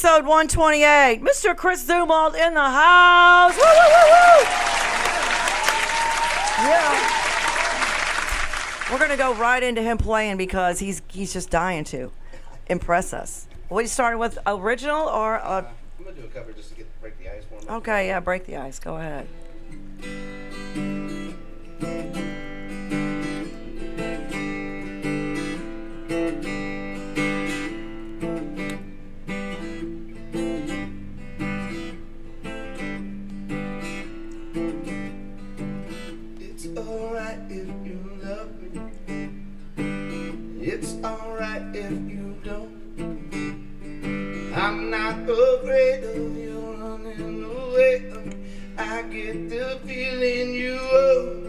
episode 128. Mr. Chris Zumwalt in the house. Woo, woo, woo, woo. Yeah. We're going to go right into him playing because he's just dying to impress us. What are you starting with, original or? I'm going to do a cover just to break the ice for him. Okay, yeah, break the ice. Go ahead. It's alright if you love me. It's alright if you don't. I'm not afraid of you running away. I get the feeling you owe.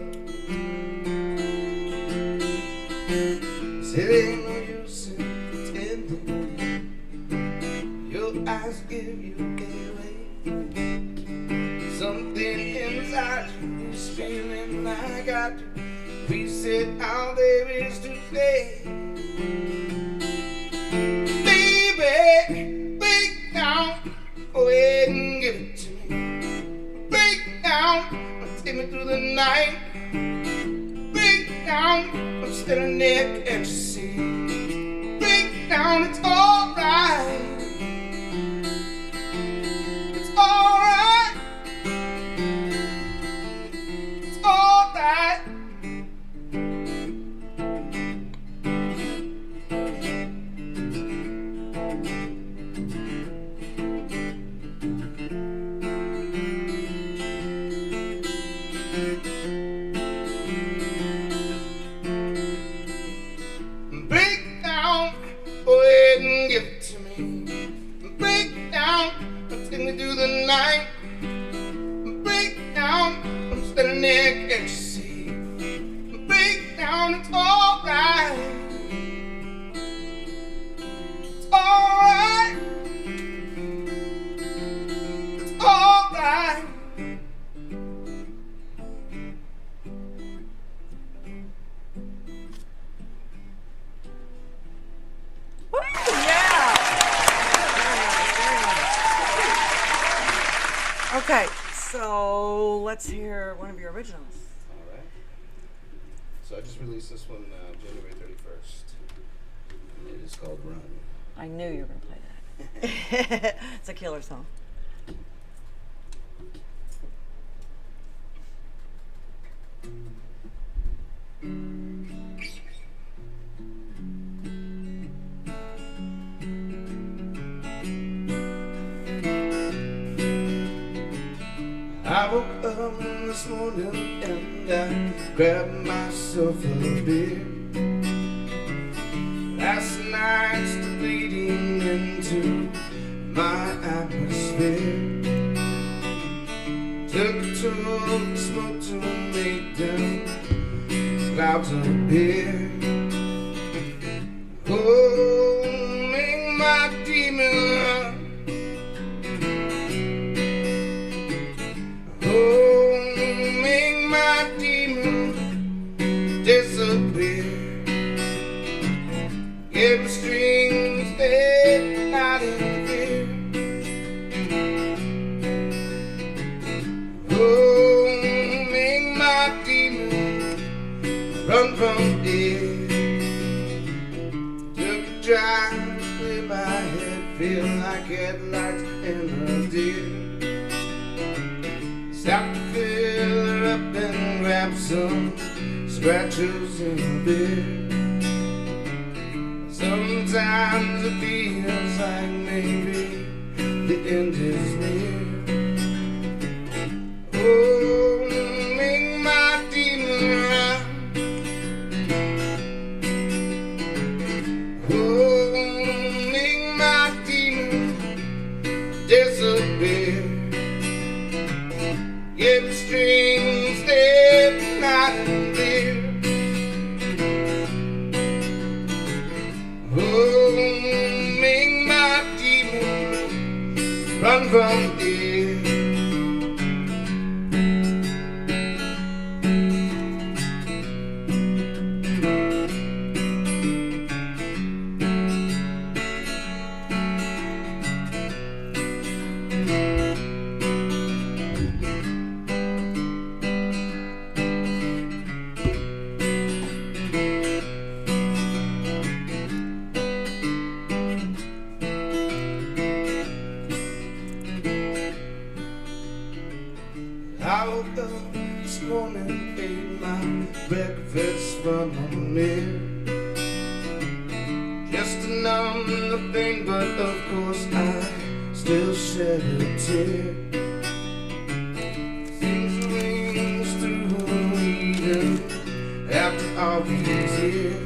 It ain't no use in pretending. Your eyes give you away. Something inside you is feeling like I do. We set our babies to play. Baby, break down, go ahead and give it to me. Break down, take me through the night. Break down, I'm standing there, can't you see? Break down, it's alright. It's alright. It's alright. Night, break down, I'm standing there, can't you see? Break down, it's alright. It's alright. It's alright. Woo, yeah. Okay, so let's hear one of your originals. All right. So I just released this one January 31st. It is called Run. I knew you were going to play that. It's a killer song. I woke up this morning and I grabbed myself a beer. Last night's bleeding into my atmosphere. Took a toll of smoke to make them clouds appear. Oh, make my demon run. Disappear. Give the strings dead, not in fear. Oh, make my demon run from here. Took a drive, clear my head, feel like headlights in a deer. Stop to fill her up and grab some scratches in the beer. Sometimes it feels like maybe the end is near. Oh, make my demon run. Oh, make my demon disappear. Give the strings dead, not in fear. Oh, make my demon run from here. up this morning, ate my breakfast from a mirror, just to numb the pain, but of course I still shed a tear. Things rings through even after all these years.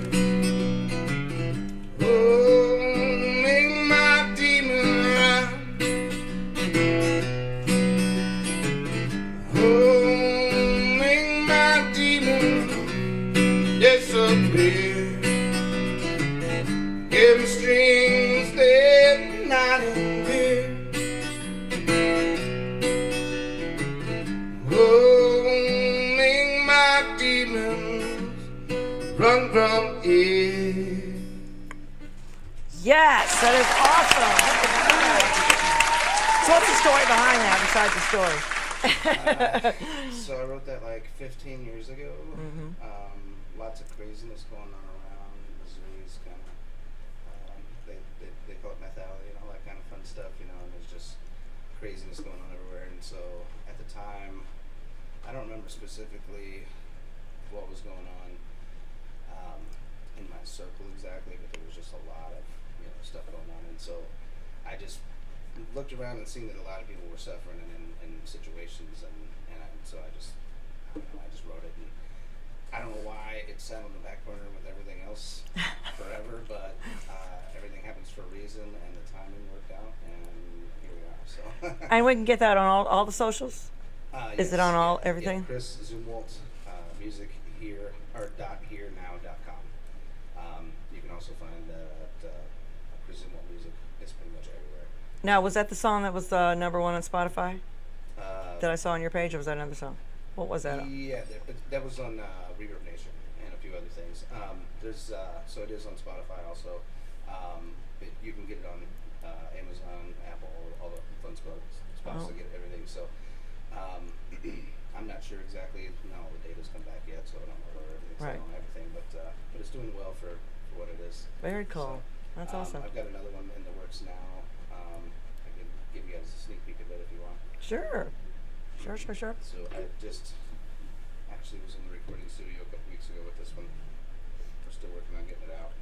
Give me strings that night and day. Oh, make my demons run from here. Yes, that is awesome. So what's the story behind that besides the story? So I wrote that like 15 years ago. Lots of craziness going on around. Missouri's kind of, they call it methality and all that kind of fun stuff, you know, and there's just craziness going on everywhere. And so at the time, I don't remember specifically what was going on in my circle exactly, but there was just a lot of, you know, stuff going on. And so I just looked around and seen that a lot of people were suffering in situations, and so I just wrote it. And I don't know why it sat on the back burner with everything else forever, but everything happens for a reason, and the timing worked out, and here we are. So. And we can get that on all the socials? Is it on all everything? Yeah, Chris Zumwalt, music here, or .herenow.com. You can also find Chris Zumwalt music. It's pretty much everywhere. Now, was that the song that was #1 on Spotify that I saw on your page, or was that another song? What was that? Yeah, that was on Reverb Nation and a few other things. There's so it is on Spotify also. You can get it on Amazon, Apple, all the fun spots to get everything. So I'm not sure exactly. Not all the data's come back yet, so I don't know where everything's Right. on everything. But it's doing well for what it is. Very cool. So, That's awesome. I've got another one in the works now. I can give you guys a sneak peek of it if you want. Sure. Sure. So I just actually was in the recording studio a couple weeks ago with this one. We're still working on getting it out.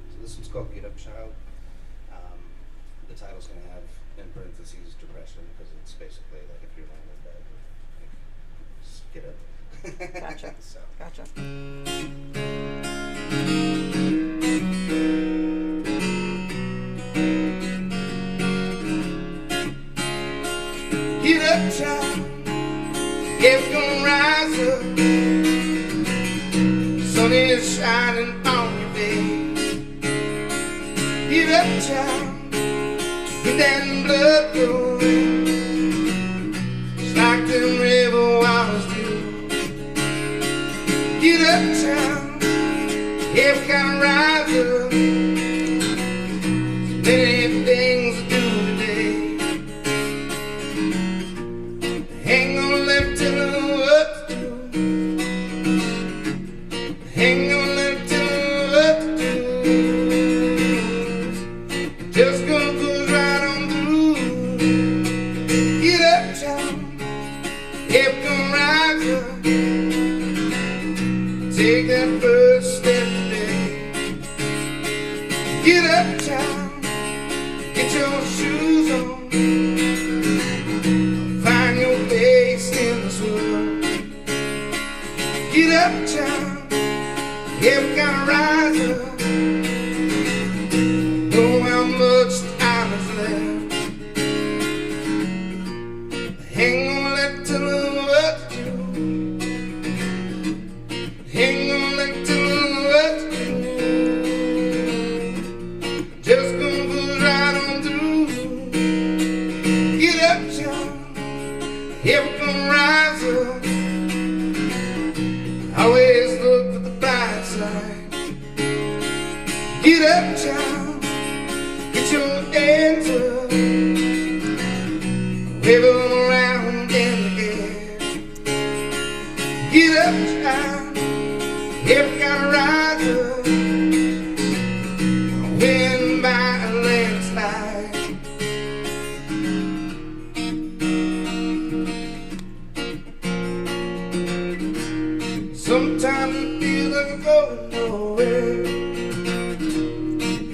So this one's called Get Up Child. The title's going to have in parentheses depression, because it's basically like if you're laying in bed, like, just get up. Gotcha. So. Gotcha. Get up, child, it's gonna rise up. Sun is shining on your face. Get up, child, get that blood going, just like them river waters do. Get up, child, it's gonna rise up. So many things to do today. Ain't gonna let tell her what to do. Ain't gonna let tell her what to do. Just gonna push right on through. Get up, child. If come rise up. Take that first step today. Get up, child. Get your shoes on. Find your place in this world. Get up, child. You've got to rise up. Know how much time is left. Ain't gonna let tell them what to do. Ain't gonna let tell them what to do. Just gonna push right on through. Get up, child. If come rise up. Always look for the bright side. Get up, child. Get your hands up. Wave them around in the air. Get up, child. If gotta rise up. When it feels like I'm going nowhere.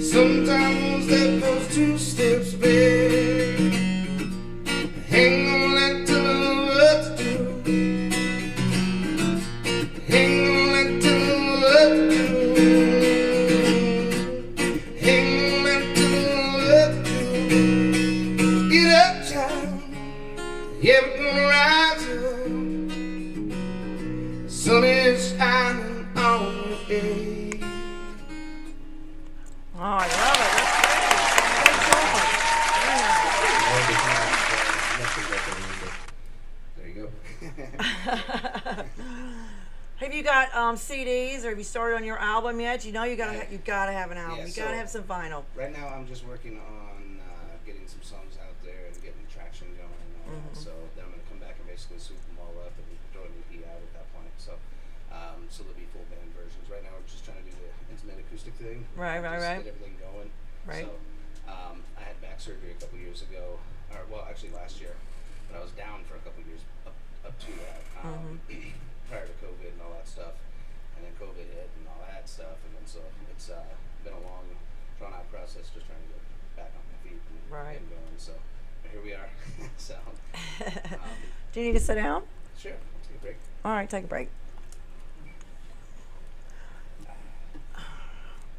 Sometimes one step goes 2 steps back. Hang on like to know what to do. Hang on like to know what to do. Hang on like to know what to do. Get up, child. Yeah, we're gonna rise up. Sun is shining on your face. Oh, I love it. That's great. There you go. Have you got CDs, or have you started on your album yet? You know you gotta have an album. Yeah, You gotta so have some vinyl. right now I'm just working on getting some songs out there and getting traction going and all that. So then I'm gonna come back and basically sweep them all up and throw an EP out at that point. So so there'll be full band versions. Right now we're just trying to do the intimate acoustic thing. Right. Get everything going. Right. So I had back surgery a couple years ago, or well actually last year, but I was down for a couple years up to that. Prior to COVID and all that stuff, and then COVID hit and all that stuff, and then so it's been a long, drawn-out process just trying to get back on my feet and get going. So here we are. So Do you need to sit down? sure, I'll take a break. All right, take a break.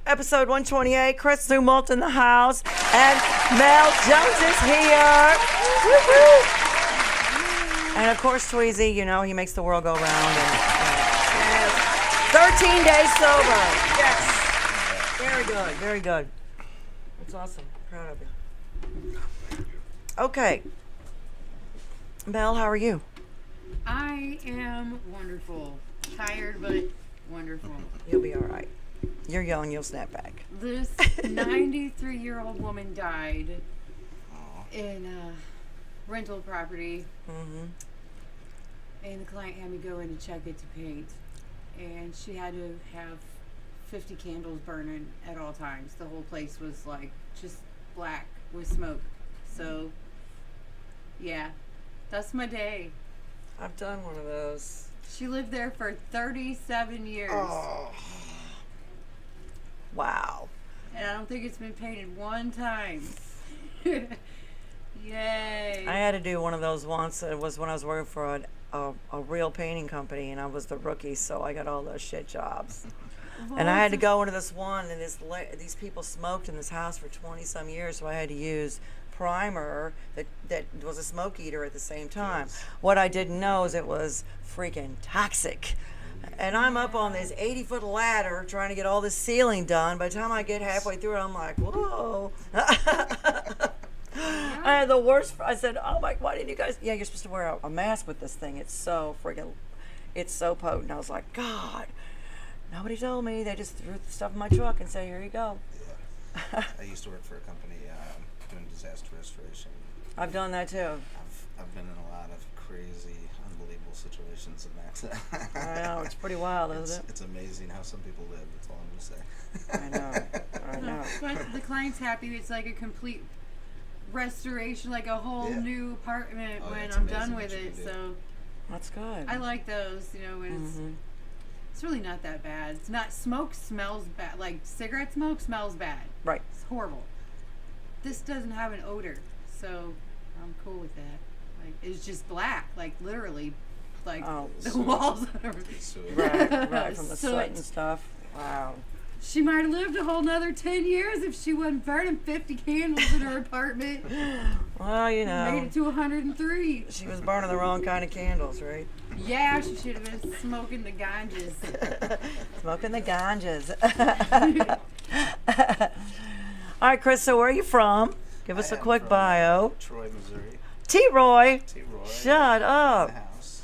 Episode 128, Chris Zumwalt in the house, and Mel Jones is here. Woo-hoo. And of course, Tweezy, you know, he makes the world go round. And 13 days sober. Yes. Very good, very good. That's awesome. Proud of you. Okay. Mel, how are you? I am wonderful. Tired, but wonderful. You'll be all right. You're young, you'll snap back. This 93-year-old woman died in a rental property. And the client had me go in to check it to paint. And she had to have 50 candles burning at all times. The whole place was like just black with smoke. So, yeah, that's my day. I've done one of those. She lived there for 37 years. Oh. Wow. And I don't think it's been painted one time. Yay. I had to do one of those once. It was when I was working for a real painting company, and I was the rookie, so I got all those shit jobs. And I had to go into this one, and these people smoked in this house for 20-some years, so I had to use primer that was a smoke eater at the same time. Yes. What I didn't know is it was freaking toxic. And I'm up on this 80-foot ladder trying to get all this ceiling done. By the time I get halfway through it, I'm like, whoa. I had the worst. I said, oh my, why didn't you guys? Yeah, you're supposed to wear a mask with this thing. It's so potent. I was like, God, nobody told me. They just threw the stuff in my truck and said, here you go. Yeah. I used to work for a company doing disaster restoration. I've done that too. I've been in a lot of crazy, unbelievable situations, and that. I know, it's pretty wild, isn't it? It's amazing how some people live. That's all I'm I gonna say. know. I know. But the client's happy. It's like a complete restoration, like a whole new apartment when I'm done with it. So that's good. I like those. You know, when it's really not that bad. It's not, smoke smells bad. Like cigarette smoke smells bad. Right. It's horrible. This doesn't have an odor, so I'm cool with that. Like, it's just black, like literally, like the walls are right from the soot and stuff. Wow. She might have lived a whole nother 10 years if she wasn't burning 50 candles in her apartment. Well, you know. Made it to 103. She was burning the wrong kind of candles, right? Yeah, she should have been smoking the ganjas. Smoking the ganjas. All right, Chris, so where are you from? Give us a quick bio. Troy, Missouri. T-Roy. T-Roy. Shut up. In the house.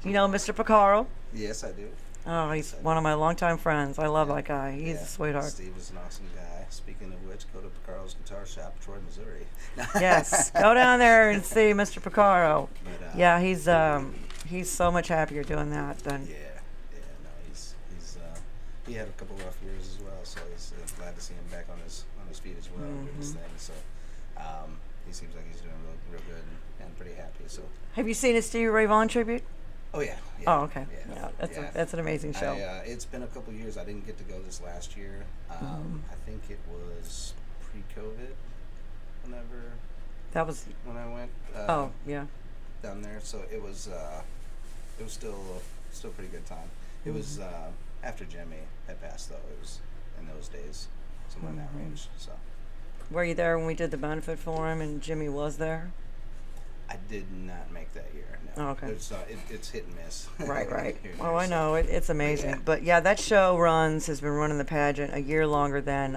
You know Mr. Picaro? Yes, I do. Oh, he's one of my longtime friends. I love that guy. He's a sweetheart. Steve is an awesome guy. Speaking of which, go to Picaro's Guitar Shop, Troy, Missouri. Yes, go down there and see Mr. Picaro. But, Yeah, he's so much happier doing that than. no, he's he had a couple rough years as well, so he's glad to see him back on his feet as well, doing his thing. So he seems like he's doing real good and pretty happy. So Have you seen his Stevie Ray Vaughan tribute? Oh yeah. Oh, okay. Yeah. Yeah, that's Yeah. that's an amazing show. It's been a couple years. I didn't get to go this last year. I think it was pre-COVID. Whenever That was. when I went Oh, yeah. down there, so it was still pretty good time. It was after Jimmy had passed though. It was in those days, somewhere in that range. So Were you there when we did the benefit for him and Jimmy was there? I did not make that year. No. Oh, okay. It's hit and miss. Right, right. Here and Oh, there, I so- know. It's amazing. Yeah. But yeah, that show has been running the pageant a year longer than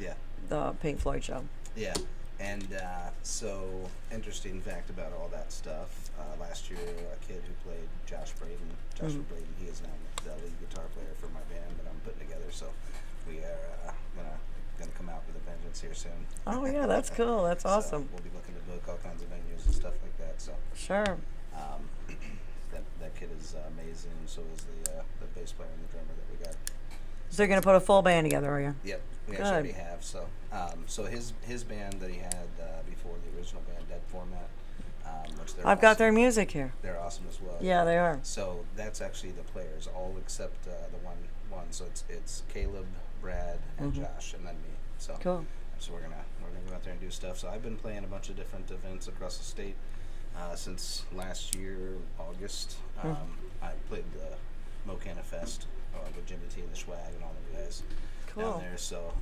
Yeah. the Pink Floyd show. Yeah, and so interesting fact about all that stuff. Last year, a kid who played Joshua Braden, he is now the lead guitar player for my band that I'm putting together. So we are gonna come out with a vengeance here soon. Oh, yeah, that's cool. That's So awesome. we'll be looking to book all kinds of venues and stuff like that. So Sure. that kid is amazing. So is the bass player and the drummer that we got. So you're going to put a full band together, are you? Yep, we Good. actually already have. So, so his band that he had before the original band, Dead Format, which they're I've got awesome. their music here. They're awesome as well. Yeah, they are. So that's actually the players, all except the one. So it's Caleb, Brad, and Josh, and then me. So Cool. So we're gonna go out there and do stuff. So I've been playing a bunch of different events across the state since last year, August. I played the Mocana Fest with Jimmy T and the Swag and all the guys Cool. down there. So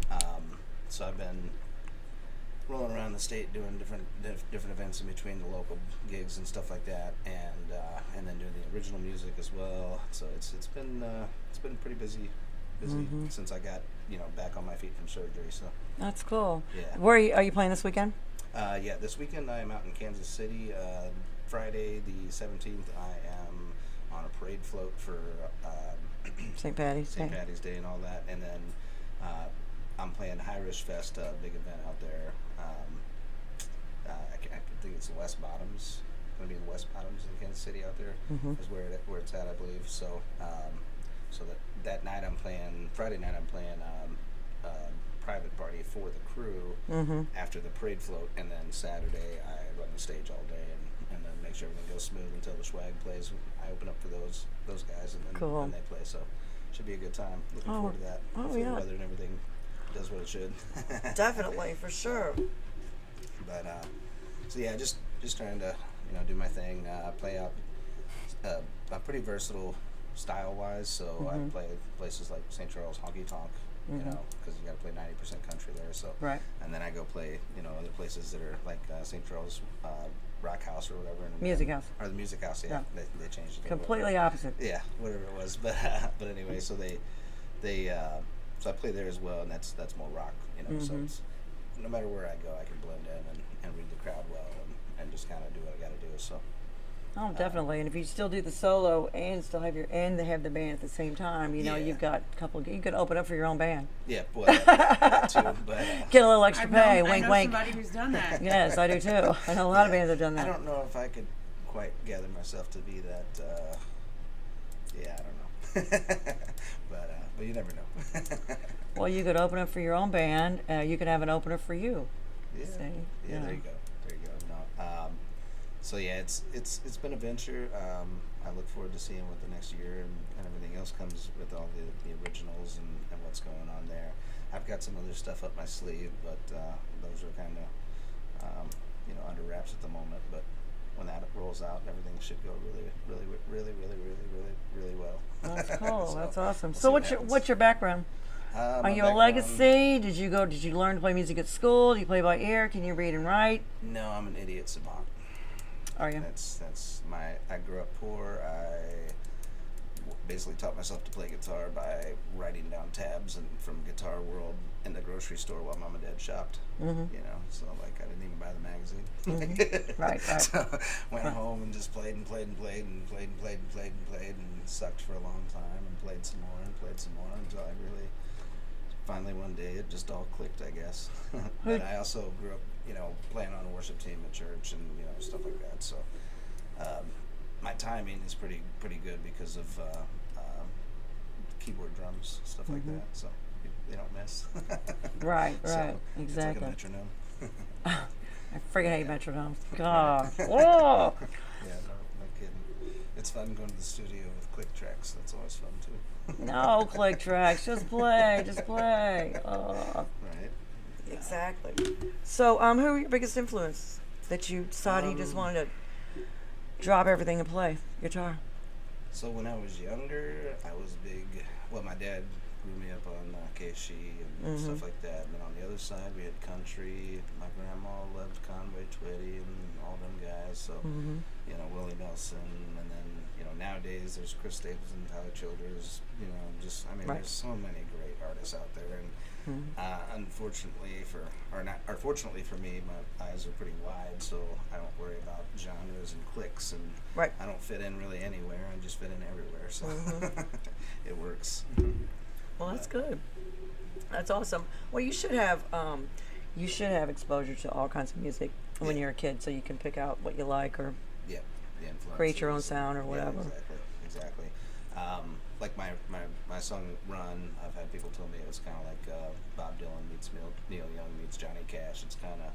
so I've been rolling around the state doing different events in between the local gigs and stuff like that, and then doing the original music as well. So it's been pretty busy since I got back on my feet from surgery. So That's cool. Yeah. Where are you playing this weekend? yeah, this weekend I am out in Kansas City. Friday the 17th I am on a parade float for St. Patty's Day. St. Patty's Day and all that, and then I'm playing Irish Fest, a big event out there. I think it's the West Bottoms. It's going to be in the West Bottoms in Kansas City out there is where it's at, I believe. So so that night I'm playing. Friday night I'm playing private party for the crew after the parade float, and then Saturday I run the stage all day and then make sure everything goes smooth until the swag plays. I open up for those guys, and then Cool. they play. So should be a good time. Looking Oh, forward to that. oh, Hopefully yeah. the weather and everything does what it should. Definitely, for sure. But so yeah, just trying to do my thing. Play out. I'm pretty versatile style wise, so I play places like St. Charles Honky Tonk, because you got to play 90% country there. So Right. and then I go play other places that are like St. Charles Rock House or whatever. And, Music House. Or the Music House. Yeah, Yeah. They changed it. Completely opposite. Yeah, whatever it was, but anyway, so they so I play there as well, and that's more rock, So it's, no matter where I go, I can blend in and read the crowd well, and just kind of do what I got to do. So Oh, definitely. And if you still do the solo and still have they have the band at the same time, Yeah. you've got a couple. You could open up for your own band. yeah, well, that too, but Get a little extra pay. I Wink, know wink. somebody who's done that. Yes, I do too. I know a lot of bands have done I that. don't know if I could quite gather myself to be that. Yeah, I don't know, but you never know. Well, you could open up for your own band. You could have an opener for you. Yeah. See? Yeah, there you go. No. So yeah, it's been a venture. I look forward to seeing what the next year and everything else comes with all the originals and what's going on there. I've got some other stuff up my sleeve, but those are kind of under wraps at the moment. But when that rolls out, everything should go really well. That's cool. So That's awesome. we'll see So what what's happens. your background? Are My you a background- legacy? Did you learn to play music at school? Do you play by ear? Can you read and write? No, I'm an idiot savant. Are you? That's my. I grew up poor. I basically taught myself to play guitar by writing down tabs and from Guitar World in the grocery store while Mom and Dad shopped. So like I didn't even buy the magazine. Right. So went home and just played and played and sucked for a long time and played some more until I really finally one day it just all clicked, I guess. But I also grew up, playing on a worship team at church and stuff like that. So my timing is pretty good because of keyboard drums, stuff like that. So they don't miss. Right. So Exactly. It's like a metronome. I freaking hate metronomes. God. Whoa. Yeah, no kidding. It's fun going to the studio with click tracks. That's always fun too. No click tracks. Just play. Just play. Oh. Right. Exactly. So, who were your biggest influence that you decided you just wanted to drop everything and play guitar? So when I was younger, I was big. Well, my dad grew me up on KSHE and stuff like that. And then on the other side, we had country. My grandma loved Conway Twitty and all them guys. So, you know, Willie Nelson. And then, you know, nowadays there's Chris Stapleton, Tyler Childers. You know, just, I mean, there's so many great artists out there. And unfortunately fortunately for me, my eyes are pretty wide, so I don't worry about genres and clicks, and I don't fit in really anywhere. I just fit in everywhere, so it works. Well, that's good. That's awesome. Well, you should have exposure to all kinds of music when you're a kid, so you can pick out what you like or the create your own influences. sound or whatever. Yeah, exactly. Like my song Run, I've had people tell me it was kind of like Bob Dylan meets Neil Young meets Johnny Cash. It's kind of,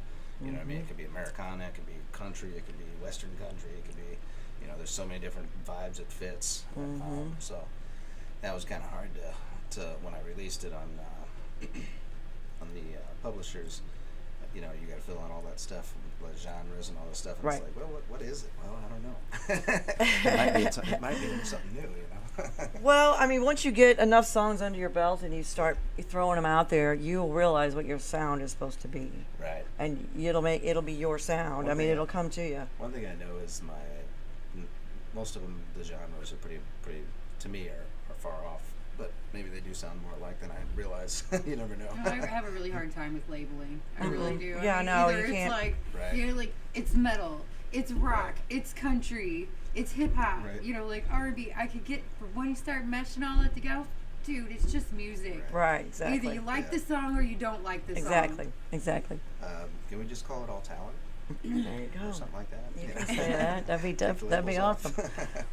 you know what I mean? It could be Americana, it could be country, it could be Western country, it could be, you know, there's so many different vibes it fits. So that was kind of hard to when I released it on the publishers. You know, you got to fill in all that stuff, the genres and all this stuff. And it's like, well, what is it? Well, I don't know. it might be something new, you know. Well, I mean, once you get enough songs under your belt and you start throwing them out there, you'll realize what your sound is supposed to be. Right. And it'll be your sound. It'll come to you. One thing I know is most of them, the genres are pretty to me are far off. But maybe they do sound more alike than I realize. You never know. No, I have a really hard time with labeling. I really do. Yeah, I mean, no, either you can't. It's like, Right. you know, like it's metal, it's rock, it's country, it's hip hop. Right. You know, like R&B. I could get, but when you start meshing all that together, dude, it's just music. Right, exactly. Either you like the song or you don't like the song. Exactly. Can we just call it all talent? There you go. Or something like that. You can say that. That'd be awesome.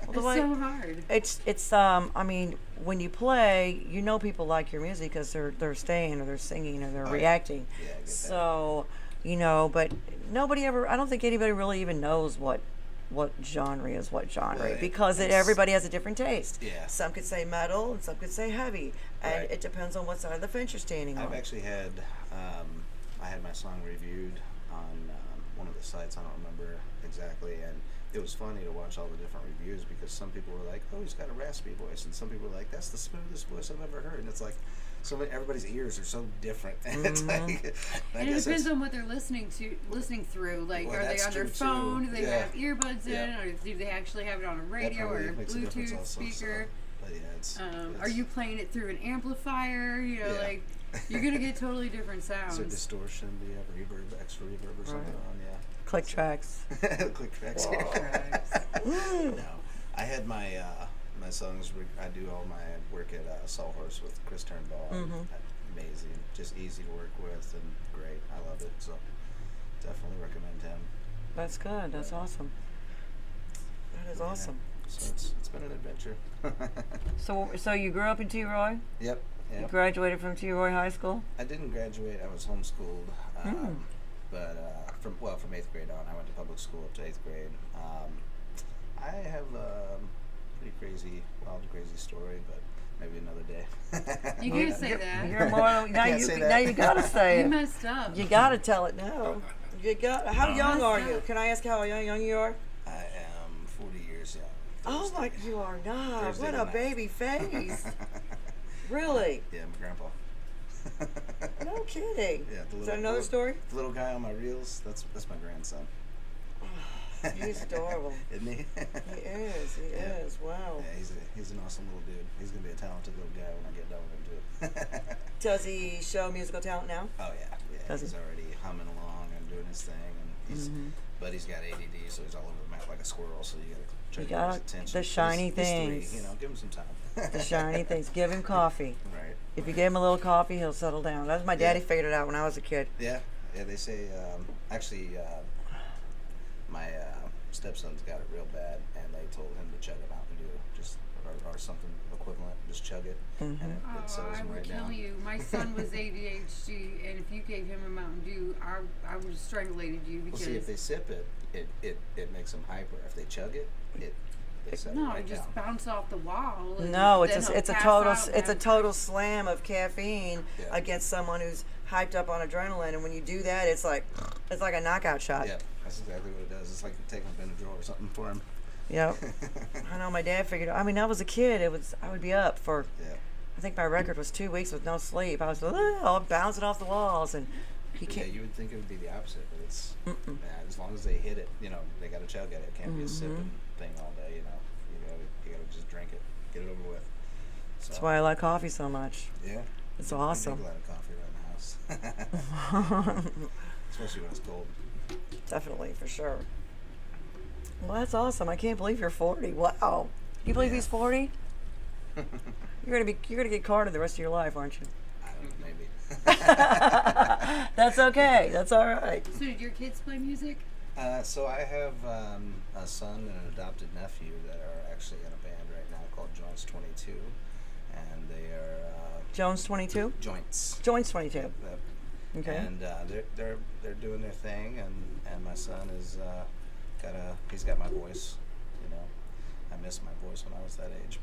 It's so hard. It's I mean, when you play, you know people like your music because they're staying or they're singing or they're reacting. Yeah, I get that. So, you know, but I don't think anybody really even knows what genre is what genre Right. because everybody has a different taste. Yeah. Some could say metal and some could say heavy, and Right. it depends on what side of the fence you're standing on. I've actually had I had my song reviewed on one of the sites. I don't remember exactly, and it was funny to watch all the different reviews because some people were like, "Oh, he's got a raspy voice," and some people were like, "That's the smoothest voice I've ever heard." And it's like, everybody's ears are so different, and it's like, And it depends on what they're listening through. Like, Well, are they that's on their true, too. phone? Do they Yeah. have earbuds in? Yeah. Or do they actually have it on a that radio or probably a makes a difference Bluetooth also, speaker? So, but yeah, it's Are you playing it through an amplifier? You know, Yeah. like you're gonna get totally different is there sounds. distortion? Do you have reverb, extra reverb or something on? Yeah. Click tracks. Click tracks. No, I had my my songs. I do all my work at Sawhorse with Chris Turnbull. Amazing, just easy to work with and great. I love it. So definitely recommend him. That's good. That's awesome. That is awesome. So it's been an adventure. So you grew up in T. Roy? Yep. You graduated from T. Roy High School? I didn't graduate. I was homeschooled. But from 8th grade on, I went to public school up to 8th grade. I have a pretty crazy story, but maybe another day. You can't say that. You're more now. can't You say that. now you gotta say You it. messed up. You gotta tell it now. You got. How young are you? up. Can I ask how young you are? I am 40 years young. Oh my! You are not. Thursday What a night. baby face. Really? Yeah, my grandpa. No kidding. Yeah, Is that another story? The little guy on my reels, that's my grandson. He's adorable. Isn't he? He is. He Yeah. is. Wow. Yeah, he's an awesome little dude. He's gonna be a talented little guy when I get done with him too. Does he show musical talent now? Oh yeah. Does He's he? already humming along and doing his thing, and but he's got ADD, so he's all over the map like a squirrel. So you gotta try You to get his gotta- attention. the 'cause shiny he's things. 3, give him some time. The shiny things. Give him coffee. Right. If you give him a little coffee, he'll settle down. That's my daddy Yeah. figured it out when I was a kid. Yeah. They say actually my stepson's got it real bad, and they told him to chug a Mountain Dew, just or something equivalent, just chug it, and it Oh, settles I him will right kill down. you. My son was ADHD, and if you gave him a Mountain Dew, I would have strangulated you Well, because see, if they sip it, it makes them hyper. If they chug it, they set No, it right just down. bounce off the wall. And No, then it's he'll a pass total out and it's a have- total slam of caffeine Yeah. against someone who's hyped up on adrenaline, and when you do that, it's like a knockout shot. Yeah, that's exactly what it does. It's like taking a Benadryl or something for him. Yep. I know my dad figured. I mean, I was a kid. I would be up for. Yeah. I think my record was 2 weeks with no sleep. I was bouncing off the walls, and he Yeah, can't. you would think it would be the opposite, but it's as long as they hit it, they got to chug at it. It can't be a sipping thing all day. You gotta just drink it, get it over with. So, That's why I like coffee so much. yeah, It's we awesome. drink a lot of coffee around the house, especially when it's cold. Definitely, for sure. Well, that's awesome. I can't believe you're 40. Wow. You believe Yeah. he's 40? You're gonna get carded the rest of your life, aren't you? I don't know, maybe. That's okay. That's all right. So did your kids play music? So I have a son and an adopted nephew that are actually in a band right now called Joints 22, and they are Jones 22. Joints. Jones 22. Yep. Okay. And they're doing their thing, and my son is he's got my voice, I missed my voice when I was that age,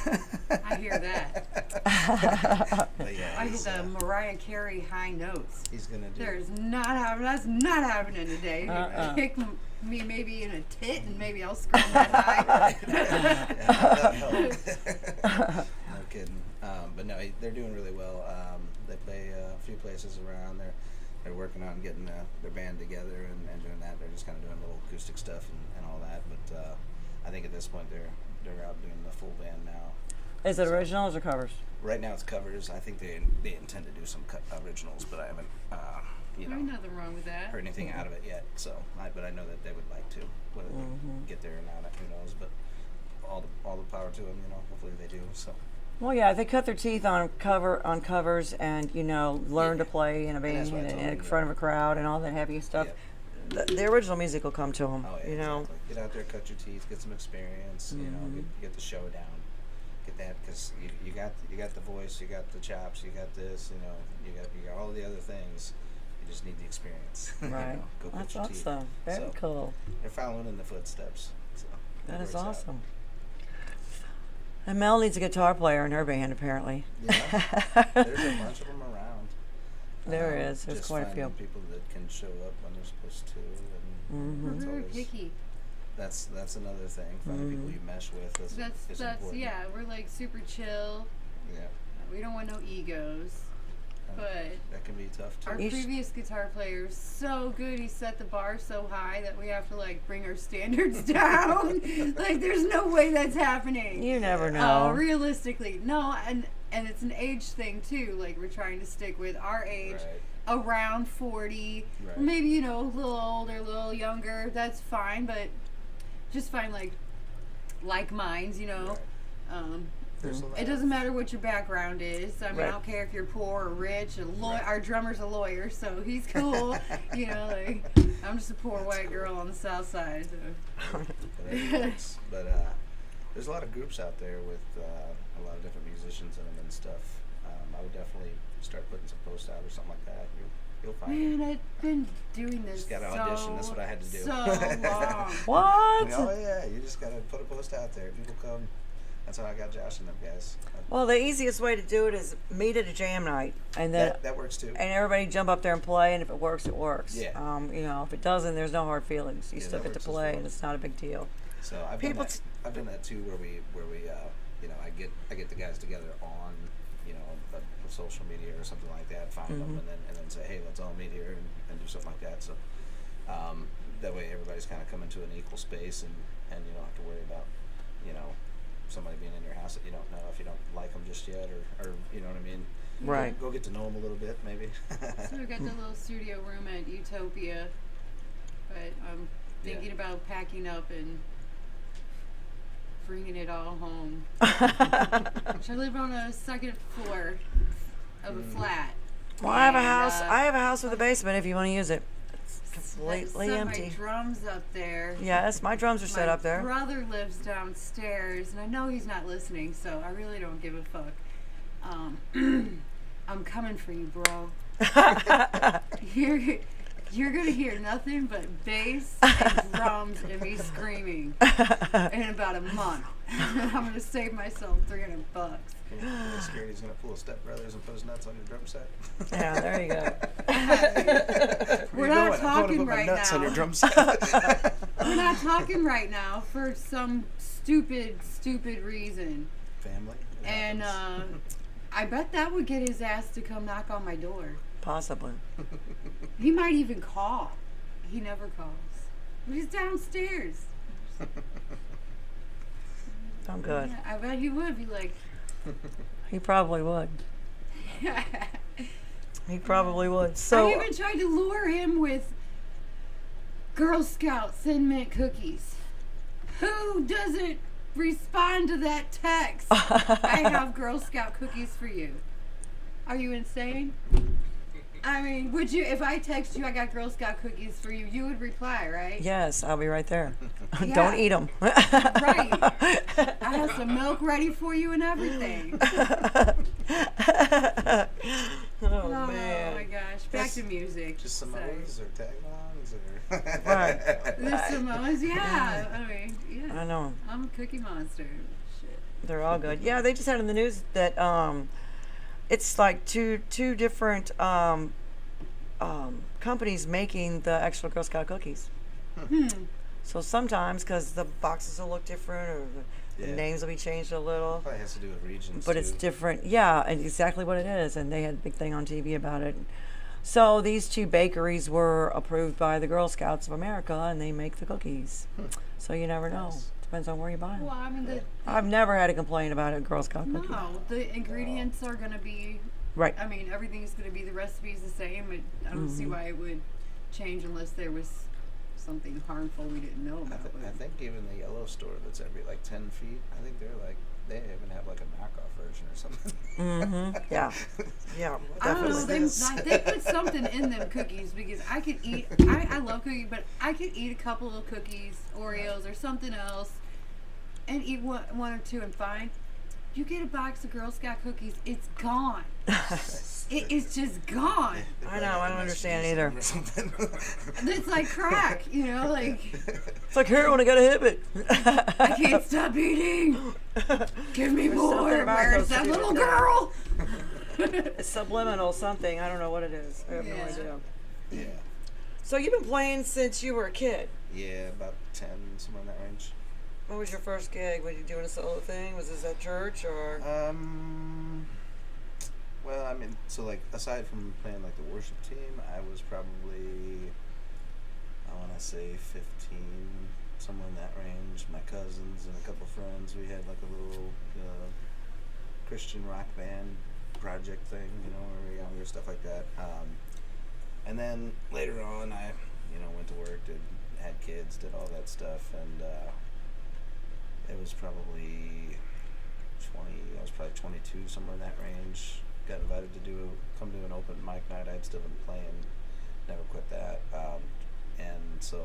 but I hear that. but yeah, I he's, hit the Mariah Carey high notes. he's gonna do. There's not happening. That's not happening today. Kick me maybe in a tit, and maybe I'll scream that high. That helped. No kidding. But no, they're doing really well. They play a few places around. They're working on getting their band together and doing that. They're just kind of doing little acoustic stuff and all that. But I think at this point they're out doing the full band now. Is it originals or covers? Right now it's covers. I think they intend to do some originals, but I haven't There's nothing wrong with that. heard anything out of it yet. So, but I know that they would like to. Whether they get there or not, who knows? But all the power to them. Hopefully they do. So. Well, yeah, they cut their teeth on covers, and learn to play in a band that's what I and told in them, front of a crowd and all that heavy stuff. The original music will come to them. Oh yeah, exactly. Get out there, cut your teeth, get some experience. Get the show down. Get that because you got the voice, you got the chops, you got this. You got all the other things. You just need the experience. Right. Go cut That's your teeth. awesome. Very So, cool. They're following in the footsteps. So That it is works out. awesome. And Mel needs a guitar player in her band, apparently. Yeah, there's a bunch of them around. There is. There's just quite a finding few. people that can show up when they're supposed to, and We're that's very always- picky. That's another thing. Finding people you mesh with is That's important. yeah. We're like super chill. Yeah, We don't want no egos. But that can be tough too. our previous guitar player is so good. He set the bar so high that we have to like bring our standards down. Like there's no way that's happening. You never know. Realistically, no, and it's an age thing too. Like we're trying to stick with our age, Right. around 40, Right. maybe a little older, a little younger. That's fine, but just find like minds. Right. There's a lot It doesn't matter what your background is. I mean, Right. I don't care if you're poor or rich. Right. Our drummer's a lawyer, so he's cool. I'm just a poor white girl on the south side. So. But it works. But there's a lot of groups out there with a lot of different musicians in them and stuff. I would definitely start putting some posts out or something like that. You'll find Man, them. I've been doing this Just gotta audition. That's what I had to do. So long. What? Oh yeah, you just gotta put a post out there. People come. That's how I got Josh and them guys. Well, the easiest way to do it is meet at a jam night, and then That works too. and everybody jump up there and play, and if it works, it works. Yeah. If it doesn't, there's no hard feelings. You Yeah, still that get to works as play, well. and it's not a big deal. So I've People done that too, where we I get the guys together on a social media or something like that, find them and then say, hey, let's all meet here and do something like that. So that way everybody's kind of coming to an equal space and you don't have to worry about somebody being in your house that you don't know if you don't like them just yet or you know what I mean. Right. Go get to know them a little bit maybe. So we got the little studio room at Utopia, but I'm thinking about packing up and bringing it all home. I live on a second floor of a flat. Well, I have a And, house. I have a house with a basement. If you want to use it, it's I completely set empty. my drums up there. Yes, my drums are set My up there. brother lives downstairs, and I know he's not listening, so I really don't give a fuck. I'm coming for you, bro. You're gonna hear nothing but bass and drums and me screaming in about a month. I'm gonna save myself $300. You're scared he's gonna pull a Step Brothers and put his nuts on your drum set. Yeah, there you go. We're Where you not going? I'm going to talking put my right nuts on now. your drum set. We're not talking right now for some stupid reason. Family. It And happens. I bet that would get his ass to come knock on my door. Possibly. He might even call. He never calls. He's downstairs. I'm good. Yeah, I bet he would be like, He probably would. He probably would. I So even tried to lure him with Girl Scout Thin Mint cookies. Who doesn't respond to that text? I have Girl Scout cookies for you. Are you insane? I mean, would you, if I text you, I got Girl Scout cookies for you, you would reply, right? yes, I'll be right there. Yeah. Don't eat them. Right. I have some milk ready for you and everything. Oh, Oh man. my gosh. Back to music. Just So, Samoas or tag-alongs or... Right. the Samoas, yeah. I mean, yeah. I know. I'm a cookie monster. Shit. They're all good. Yeah, they just had in the news that it's like two different companies making the actual Girl Scout cookies. So sometimes, because the boxes will look different or the Yeah. names will be changed a little, Probably has to do with regions, but it's too. different. Yeah, and exactly what it is. And they had a big thing on TV about it. So these two bakeries were approved by the Girl Scouts of America, and they make the cookies. So you never know. Nice. Depends on where you buy them. Well, I mean, I've never had a complaint about a Girl Scout cookie. no, the ingredients are going to be, Right. I mean, everything's going to be, the recipe's the same. I don't see why it would change unless there was something harmful we didn't know about. I think even the yellow store that's every like 10 feet, I think they're like, they even have like a knockoff version or something. Yeah. Yeah, I don't know. definitely. They put something in them cookies because I could eat. I love cookies, but I could eat a couple of cookies, Oreos, or something else, and eat one or two and fine. You get a box of Girl Scout cookies, it's gone. It's just gone. I know, I don't understand either. It's like crack, you know, like It's like heroin, I gotta hit it. I can't stop eating. Give me There's something more. about Where's those that two little that- girl? It's subliminal something. I don't know what it is. I have no Yeah. idea. Yeah. So you've been playing since you were a kid. Yeah, about 10, somewhere in that range. What was your first gig? Were you doing a solo thing? Was this at church or? Well, I mean, so like aside from playing like the worship team, I was probably, I want to say 15, somewhere in that range. My cousins and a couple friends, we had like a little Christian rock band project thing, you know, when we were younger, stuff like that. And then later on, I, you know, went to work, had kids, did all that stuff, and it was probably 20, I was probably 22, somewhere in that range. Got invited to come to an open mic night. I'd still been playing, never quit that. And so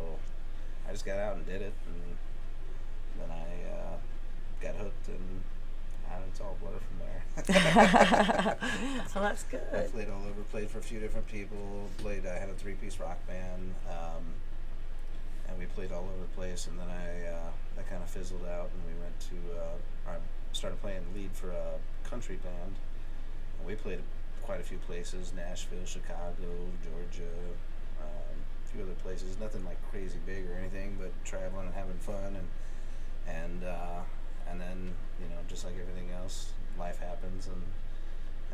I just got out and did it, and then I got hooked, and it's all blur from there. So that's I good. played all over, played for a few different people, I had a 3-piece rock band, and we played all over the place, and then that kind of fizzled out, and we went to, I started playing lead for a country band, and we played quite a few places, Nashville, Chicago, Georgia, a few other places, nothing like crazy big or anything, but traveling and having fun, and then, you know, just like everything else, life happens,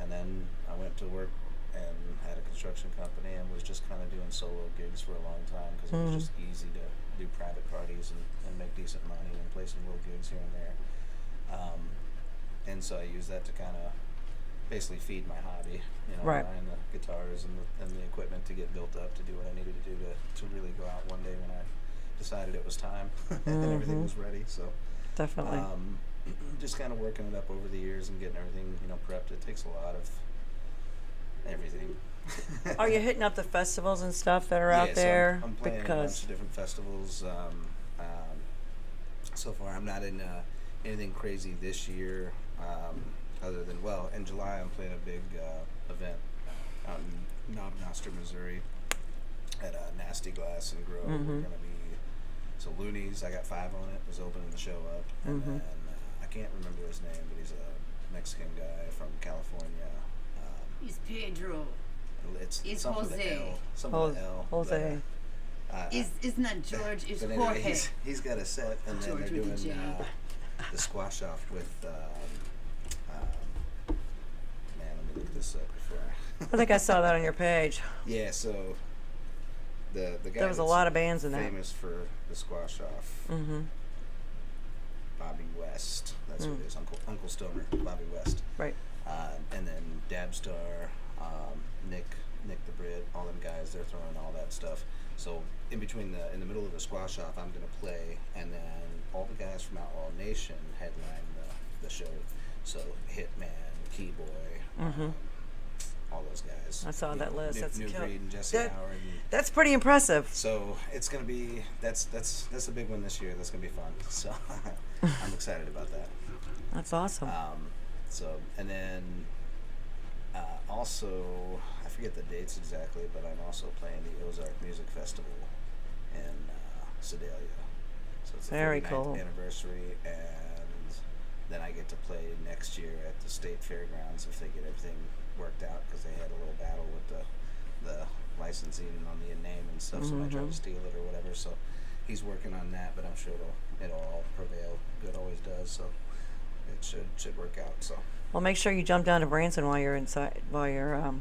and then I went to work and had a construction company and was just kind of doing solo gigs for a long time because it was just easy to do private parties and make decent money and play some little gigs here and there. And so I used that to kind of basically feed my hobby, you know, Right. buying the guitars and the equipment to get built up to do what I needed to do to really go out one day when I decided it was time and everything was ready. So Definitely. just kind of working it up over the years and getting everything, you know, prepped. It takes a lot of everything. Are you hitting up the festivals and stuff that are Yeah, out so there? I'm playing a bunch of different festivals. So far, I'm not in anything crazy this year. Other than, well, in July I'm playing a big event out in Knob Noster, Missouri. at Nasty Glass and Grow. We're gonna be Looney's. I got 5 on it. Was opening the show up, and then I can't remember his name, but he's a Mexican guy from California. He's Pedro. It's It's something with Jose. L. Something with L. Jose. It's not George, it's But anyway, Jorge. he's got a set, and then George they're with a doing J. the squash off with. Man, let me look this up before. I think I saw that on your page. Yeah, so the guy There was a that's lot of bands in that. famous for the squash off. Mm-hmm. Bobby West. That's who it is. Uncle Stoner. Bobby West. Right. And then Dabstar, Nick the Brit, all them guys. They're throwing all that stuff. So in the middle of the squash off, I'm gonna play, and then all the guys from Outlaw Nation headline the show. So Hitman, Keyboy, all those guys. I saw that list. That's New kill- Breed and Jesse that- Howard. And That's pretty impressive. so it's gonna be that's a big one this year. That's gonna be fun. So I'm excited about that. That's awesome. So and then also I forget the dates exactly, but I'm also playing the Ozark Music Festival in Sedalia. So it's the Very 49th cool. anniversary, and then I get to play next year at the state fairgrounds if they get everything worked out, because they had a little battle with the licensing on the name and stuff. Somebody tried to steal it or whatever. So he's working on that, but I'm sure it'll all prevail. Good always does. So it should work out. So Well, make sure you jump down to Branson while you're in Sedalia.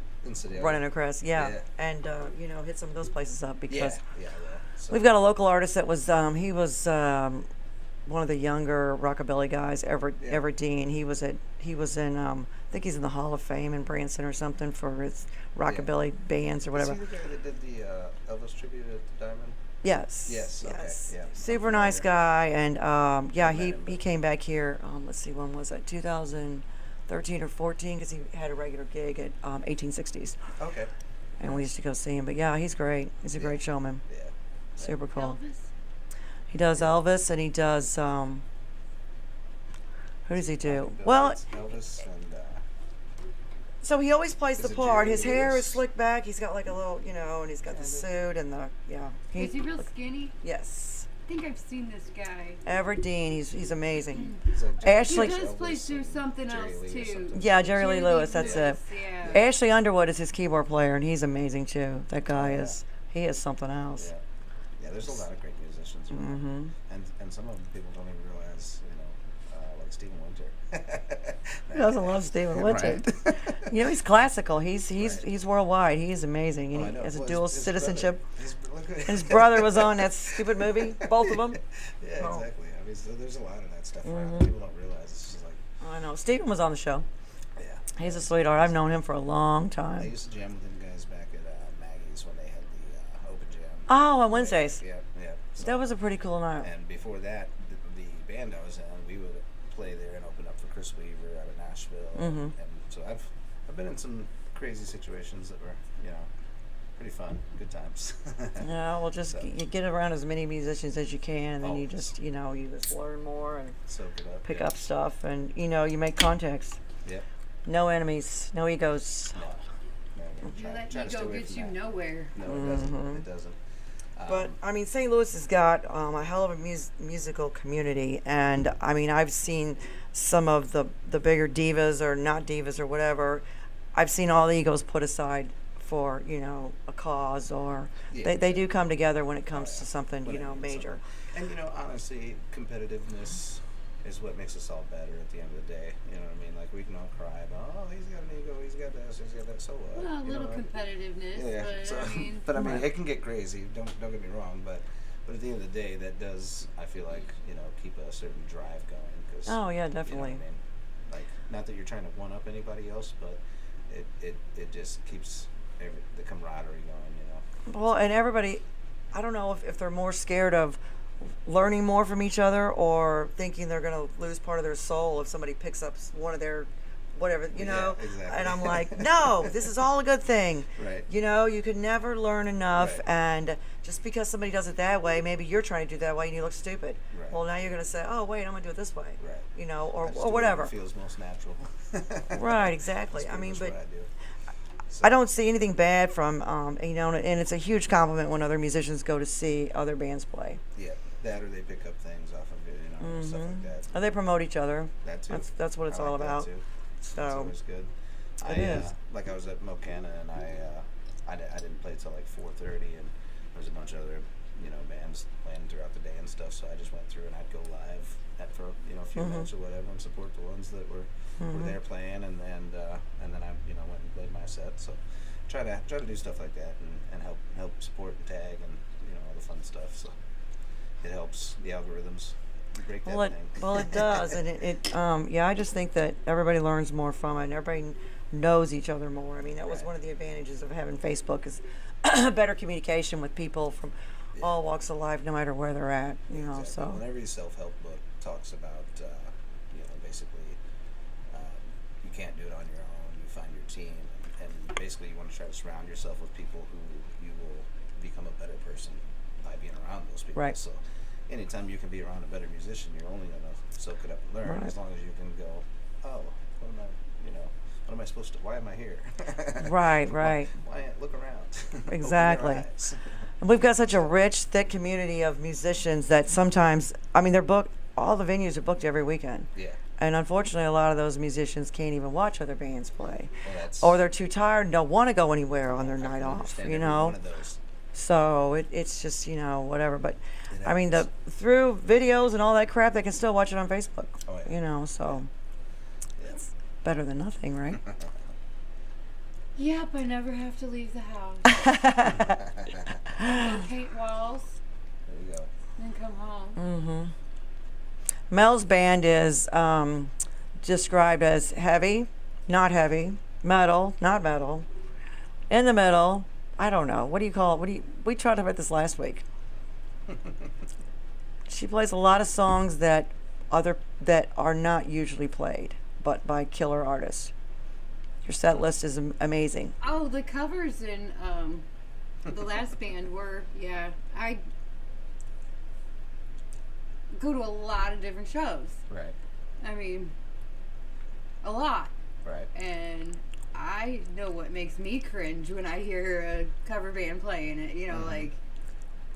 running across. Yeah. Yeah. And hit some of those places up, because Yeah, I will. So, we've got a local artist that was he was one of the younger rockabilly guys, Everett Dean. He was in I think he's in the Hall of Fame in Branson or something for his rockabilly bands or whatever. Is he the guy that did the Elvis tribute at the Diamond? Yes. Yes, okay, yeah, I'm Super nice familiar. guy, and met he him, he but- came back here. Let's see, when was it? 2013 or 14, because he had a regular gig at 1860s, Okay. and we used to go see him. But yeah, he's great. He's a great showman. Yeah. Super cool. Elvis? He does Elvis, and he does who does he do? Rockin' Bill Well, Hicks, Elvis and so he always plays Is the it part. Jerry His hair Lewis? is slicked back. He's got like a little, and he's got the suit and the Is he real skinny? Yes. I think I've seen this guy. Everett Dean. He's amazing. he's like Ashley- He He does Elvis play through and something Jerry else Lee or too. something. Yeah, Jerry Lee Lewis. That's it. Yeah. Ashley Underwood is his keyboard player, and he's amazing too. That guy he is something else. Yeah, there's a lot of great musicians around, and some of them people don't even realize, like Stephen Winter. Who doesn't love Stephen Winter? Right. He's classical. He's Right. he's worldwide. He is amazing, and Oh, I he know. has a Well, dual his citizenship. brother, His brother was on that stupid movie. Both of them. Yeah, Oh. exactly. I mean, so there's a lot of that stuff around. People don't realize it's just like, I know. Stephen was on the show. yeah. He's a sweetheart. I've known him for a long I time. used to jam with them guys back at Maggie's when they had the open jam. Oh, on Wednesdays. Yeah. So, That was a pretty cool night. and before that, the band I was in, we would play there and open up for Chris Weaver out of Nashville. And so I've been in some crazy situations that were, pretty fun, good times. Yeah, well, just So- you get around as many musicians as you can, and then you Always. just, you just learn more and Soak it up. pick yeah. up stuff, and you make contacts. Yep. No enemies, no egos. No, You try let to stay ego away get from you that. nowhere. No, it doesn't. It doesn't. But I mean, St. Louis has got a hell of a musical community, and I mean, I've seen some of the bigger divas or not divas or whatever. I've seen all the egos put aside for a cause, or Yeah, they do come together when it comes yeah. to something When it means major. something. And honestly, competitiveness is what makes us all better at the end of the day. You know what I mean? Like, we can all cry about, oh, he's got an ego, he's got this, he's got that. So what? Well, a You know little what? competitiveness, Yeah. but So, I mean, but I mean, it can get crazy. Don't get me wrong, but at the end of the day, that does, I feel like, keep a certain drive going. Cause, Oh yeah, you know what I definitely. mean? Like, not that you're trying to one up anybody else, but it just keeps the camaraderie going. Well, and everybody, I don't know if they're more scared of learning more from each other, or thinking they're going to lose part of their soul if somebody picks up one of their whatever, Yeah, exactly. And I'm like, no, this is all a good thing. Right. You can never learn enough, Right. and just because somebody does it that way, maybe you're trying to do it that way and you look stupid. Right. Well, now you're going to say, oh, wait, I'm going to do it this way. Right. Or I just do whatever. Feels most natural. Right, exactly. That's I pretty mean, much but what I do. I don't see anything bad from, and it's a huge compliment when other musicians go to see other bands play. Yeah, that or they pick up things off of it, stuff like that. Or they promote each other. That too. That's what it's I all like that about. too. So That's always good. It is. Like I was at Mocana and I didn't play till like 4:30, and there was a bunch of other bands playing throughout the day and stuff. So I just went through and I'd go live for a few minutes or whatever and support the ones that were there playing, and then I went and played my set. So try to do stuff like that and help support and tag and all the fun stuff. So it helps the algorithms break that thing. Well, it does, and I just think that everybody learns more from it, and everybody knows each other more. I mean, that was one of the advantages of having Facebook is better communication with people from all walks of life, no matter where they're at. Exactly. So Well, every self-help book talks about basically you can't do it on your own. You find your team, and basically you want to try to surround yourself with people who you will become a better person by being around those people. Right. So anytime you can be around a better musician, you're only going to soak it up and learn. Right. As long as you can go, what am I supposed to? Why am I here? Right. Why look around? Open your Exactly. eyes. And we've got such a rich, thick community of musicians that sometimes, they're booked. All the venues are booked every weekend. Yeah. And unfortunately, a lot of those musicians can't even watch other bands play, Well, or they're too tired and don't want to go anywhere on their I night can off. understand every one of those. So it's just whatever. But It I mean, happens. through videos and all that crap, they can still watch it on Facebook. Oh, yeah. So Yeah. it's better than nothing, right? Yep, I never have to leave the house. Go paint walls, There you go. then come home. Mel's band is described as heavy, not heavy, metal, not metal, in the middle. I don't know. What do you call it? We talked about this last week. She plays a lot of songs that are not usually played, but by killer artists. Your set list is amazing. Oh, the covers in the last band were, I go to a lot of different shows. Right. I mean, a lot. Right. And I know what makes me cringe when I hear a cover band playing it. Like,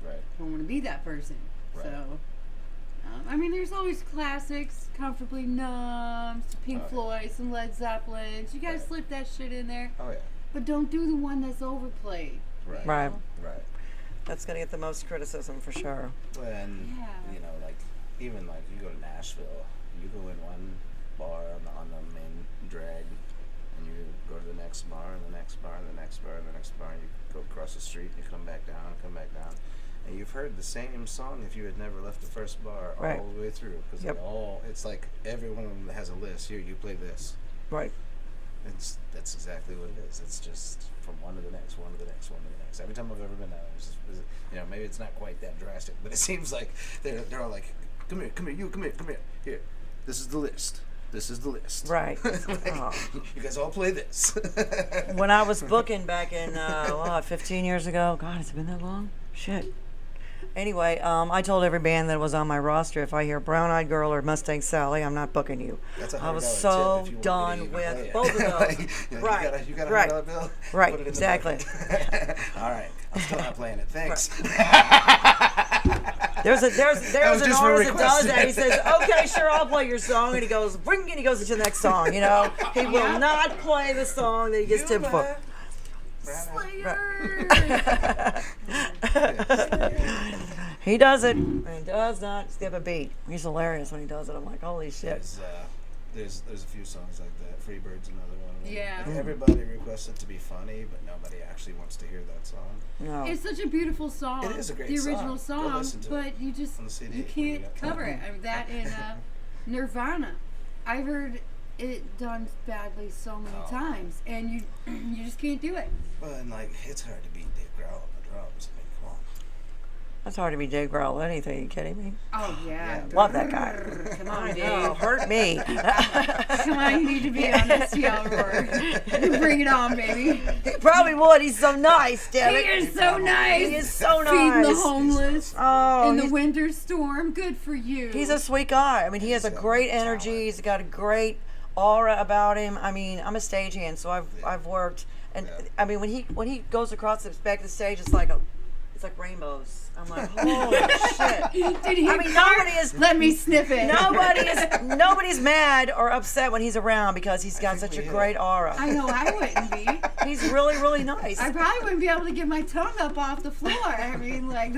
Right. I don't want to be that person. Right. So, there's always classics, Comfortably Numb, some Pink Oh, yeah. Floyd, some Led Zeppelin. You gotta Right. slip that shit in there. Oh yeah. But don't do the one that's overplayed. Right. Right. Right. That's going to get the most criticism for sure. And Yeah. even you go to Nashville, you go in one bar on the main drag, and you go to the next bar and the next bar and the next bar and the next bar, and you go across the street and you come back down, and you've heard the same song if you had never left the first bar Right. all the way through, because Yep. it's like everyone has a list. Here, you play this. Right. That's exactly what it is. It's just from one to the next, one to the next, one to the next. Every time I've ever been out, maybe it's not quite that drastic, but it seems like they're all like, come here, come here. Here, this is the list. This is the list. Right. Oh. You guys all play this. When I was booking back in 15 years ago, God, has it been that long? Shit. Anyway, I told every band that was on my roster, if I hear Brown Eyed Girl or Mustang Sally, I'm not booking you. That's a I was $100 so tip if you want done me to with play it. both of those. Right. You got a Right. $100 bill? Right, Put it in the exactly. bucket. All right. I'm still not playing it. Thanks. There's was an artist just for that does request. that. He says, "Okay, sure, I'll play your song," and he goes, "Bring," and he goes to the next song. He will not play the song that he gets tipped for. He does it, and he does not skip a beat. He's hilarious when he does it. I'm like, holy shit. There's a few songs like that. Freebird's another one. Yeah. Like, everybody requests it to be funny, but nobody actually wants to hear that song. No. It's such a beautiful song. It is a great the original song. Go song, listen to it but you just on the CD you when you can't got cover time. it. I mean, that and Nirvana. I heard it done badly so many Oh. times, and you just can't do it. Well, and it's hard to beat Dave Grohl on the drums. I mean, come on. That's hard to be Dave Grohl. Anything? Are you kidding me? Oh yeah. Love that guy. Come on, Oh, Dave. hurt me. Come on, you need to be on Stl Roar. Bring it on, baby. Probably would. He's so nice, damn He it. is so nice. He is so Feeding the nice. homeless Oh, in the he's- winter storm. Good for you. He's a sweet guy. I mean, he has a He's got great talent. energy. He's got a great aura about him. I mean, I'm a stagehand, so I've worked And Yeah. I mean, when he goes across the back of the stage, it's like rainbows. I'm like, holy shit! Did he I mean, nobody is let me sniff it. nobody's mad or upset when he's around because he's got such a great aura. I know I wouldn't be. He's really, really nice. I probably wouldn't be able to get my tongue up off the floor. I mean, like,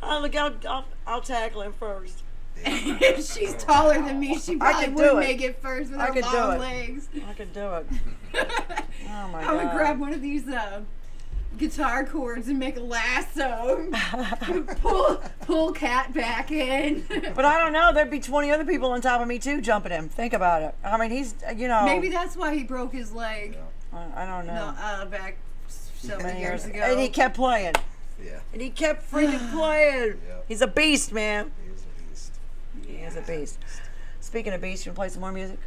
I'll tackle him first. if she's taller than me, she probably could do would it. make it first with I her could do long it. legs. I could do it. Oh my I god! would grab one of these guitar cords and make a lasso. pull Cat back in. But I don't know. There'd be 20 other people on top of me too, jumping him. Think about it. I mean, he's Maybe that's why he broke his leg. I don't know. Back so many Many years ago. And he kept playing. Yeah. And he kept freaking playing. Yep. He's a beast, man. He is a beast. He is a beast. Speaking of beasts, you want to play some more music?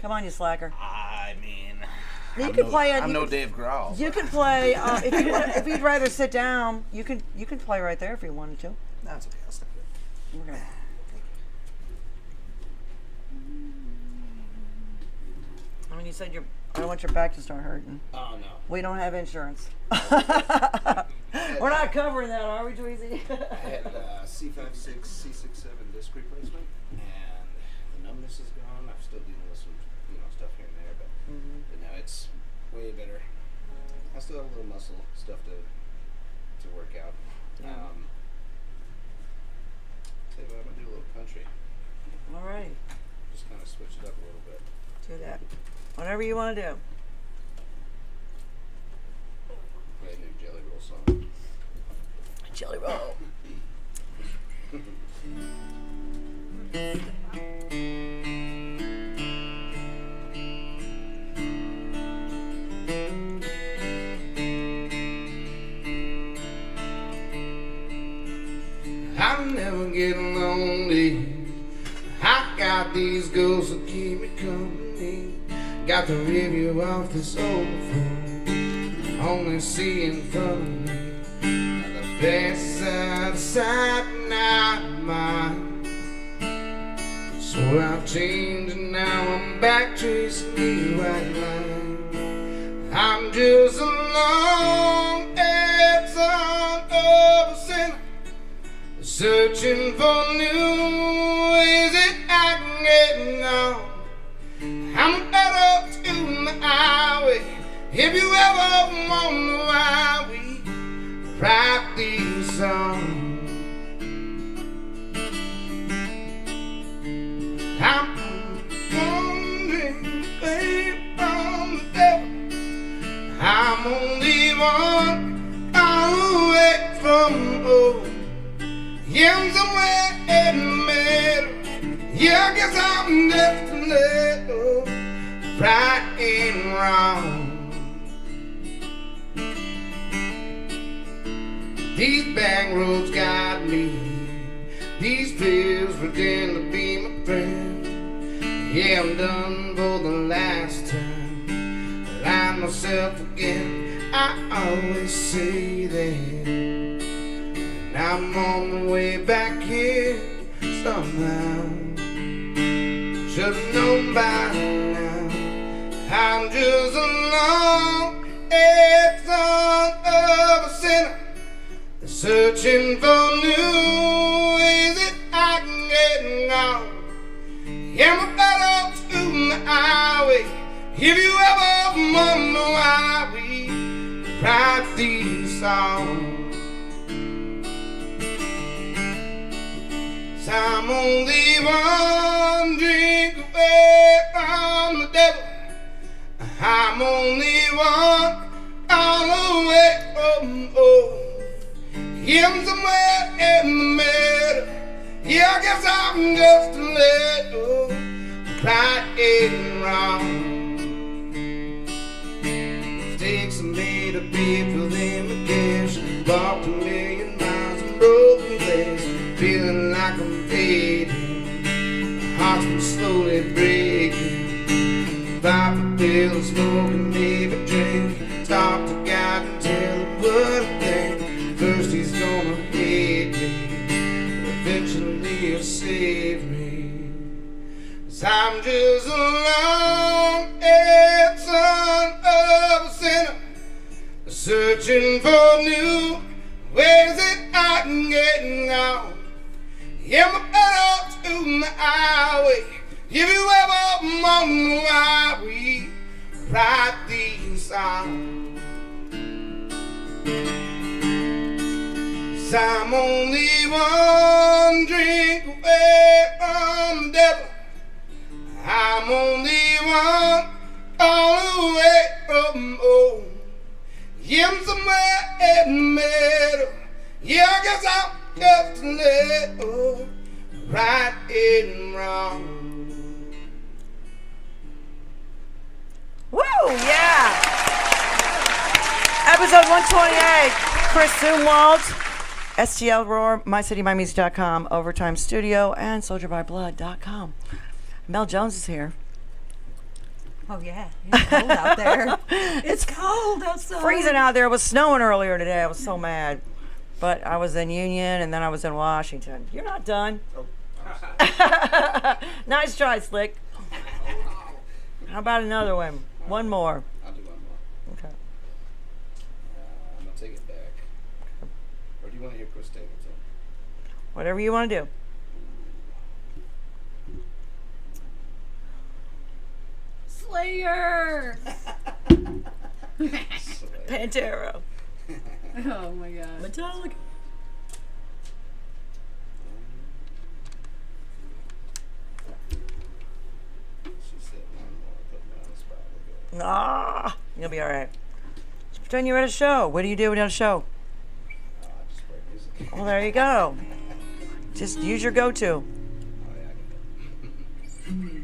Come on, you slacker. I mean, You can play it. I'm no Dave Grohl. You can play if you'd rather sit down. You can play right there if you wanted to. No, it's okay. I'll stick with it. Okay. I mean, you said I don't want your back to start hurting. Oh no. We don't have insurance. We're not covering that, are we, Tweezy? I had C56, C67 disc replacement, and the numbness is gone. I'm still dealing with some, stuff here and there, but now it's way better. I still have a little muscle stuff to work out. Yeah. Tell you what, I'm gonna do a little country. All right, Just kind of switch it up a little bit. do that. Whatever you want to do. Play a new Jelly Roll song. Jelly roll. I never get lonely. I got these girls that keep me company. Got the review off this old phone. Only see in front of me. Now the best side of sight, not mine. So I've changed and now I'm back chasing the white line. I'm just a long-haired son of a sinner, searching for new ways that I can get on. I'm better to the highway. If you ever wonder why we write these songs, I'm wandering away from the devil. I'm only one call away from home. Yeah, I'm somewhere in the middle. Yeah, I guess I'm just a little right and wrong. These back roads got me. These pills pretend to be my friend. Yeah, I'm done for the last time. Lie myself again. I always say that. And I'm on my way back here somehow. Should've known by now. I'm just a long-haired son of a sinner, searching for new ways that I can get gone. Yeah, I'm better to the highway. If you ever wonder why we write these songs, I'm only one drink away from the devil. I'm only one call away from home. Yeah, I'm somewhere in the middle. Yeah, I guess I'm just a little right and wrong. Takes me to pay for them a cash. Walked 1,000,000 miles and broken glass. Feeling like I'm fading. My heart's been slowly breaking. Pop a pill, smoking, maybe drink. Talk to God and tell him what I think. First he's gonna hate me, eventually he'll save me. 'Cause I'm just a long-haired son searching for new ways that I can get out. Yeah, my pedal to the highway. If you ever wonder why we ride these songs, I'm only one drink away from the devil. I'm only one call away from home. Yeah, I'm somewhere in the middle. Yeah, I guess I'm just a little right and wrong. Woo, yeah. Episode 128, Chris Zumwalt, Stl Roar, MyCityMyMusic.com, Overtime Studio, and SoldierByBlood.com. Mel Jones is here. Oh yeah, it's cold out there. It's cold outside. Freezing out there. It was snowing earlier today. I was so mad. But I was in Union and then I was in Washington. You're not done. Nice try, Slick. How about another one? One more. I'll do one more. Okay. I'm gonna take it back. Or do you want to hear Chris Stapleton? Whatever you want to do. Slayer. Pantera. Oh my god. Metallica. She said one more. Put me on the spot. We'll go. Ah, you'll be all right. Just pretend you're at a show. What do you do when you're at a show? I just play music. Well, there you go. Just use your go-to. Oh, yeah, I can do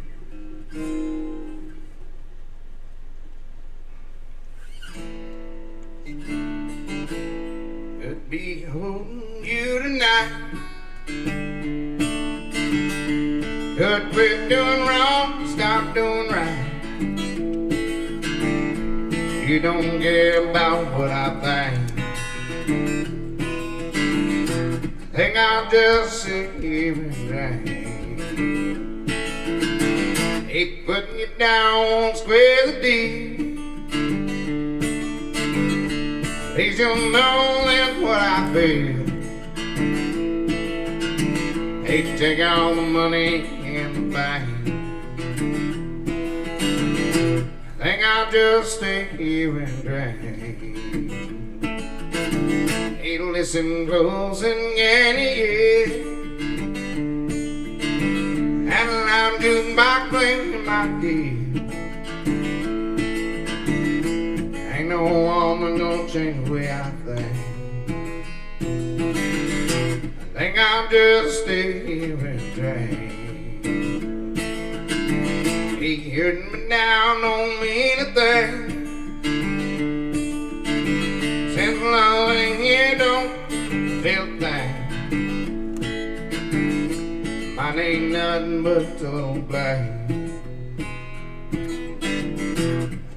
Could be holding you tonight. Could quit doing wrong, stop doing right. You don't care about what I think I'll just sit here and drink. Ain't putting you down, square the deal. Please you know that's what I feel. Hate to take all the money in the bank. I think I'll just stay here and drink. Hate to listen close and get it. And I'm just my playing my deal. Ain't no woman gonna change the way I think. I think I'll just stay here and drink. He hurting me now don't mean a thing. Since love ain't here don't feel a thing. Mine ain't nothing but a little blame.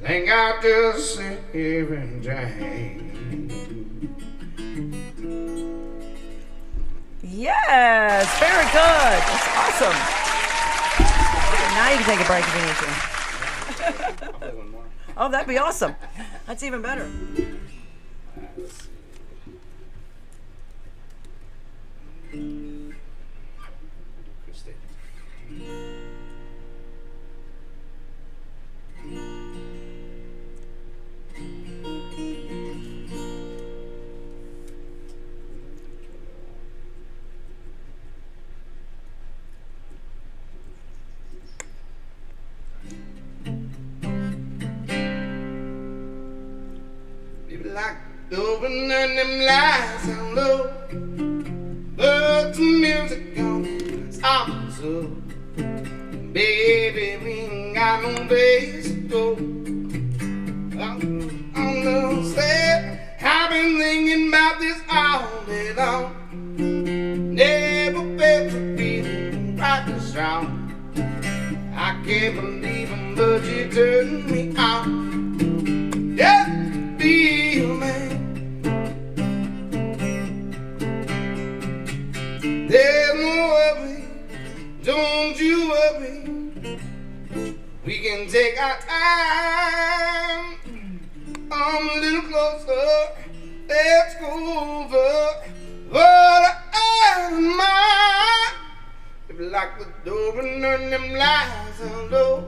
Think I'll just sit here and drink. Yes, very good. That's awesome. Okay, now you can take a break if you need to. I'll play one more. Oh, that'd be awesome. That's even better. Let's see. Chris Stapleton. People like to open them lights down low. Put some music on, stop so. Baby, we ain't got no place to go. I'm the sad. I've been thinking about this all day long. Never felt the feeling right this strong. I can't believe it, but you turned me on. Just be a man. There's no worry, don't you worry. We can take our time. none of them lies I know.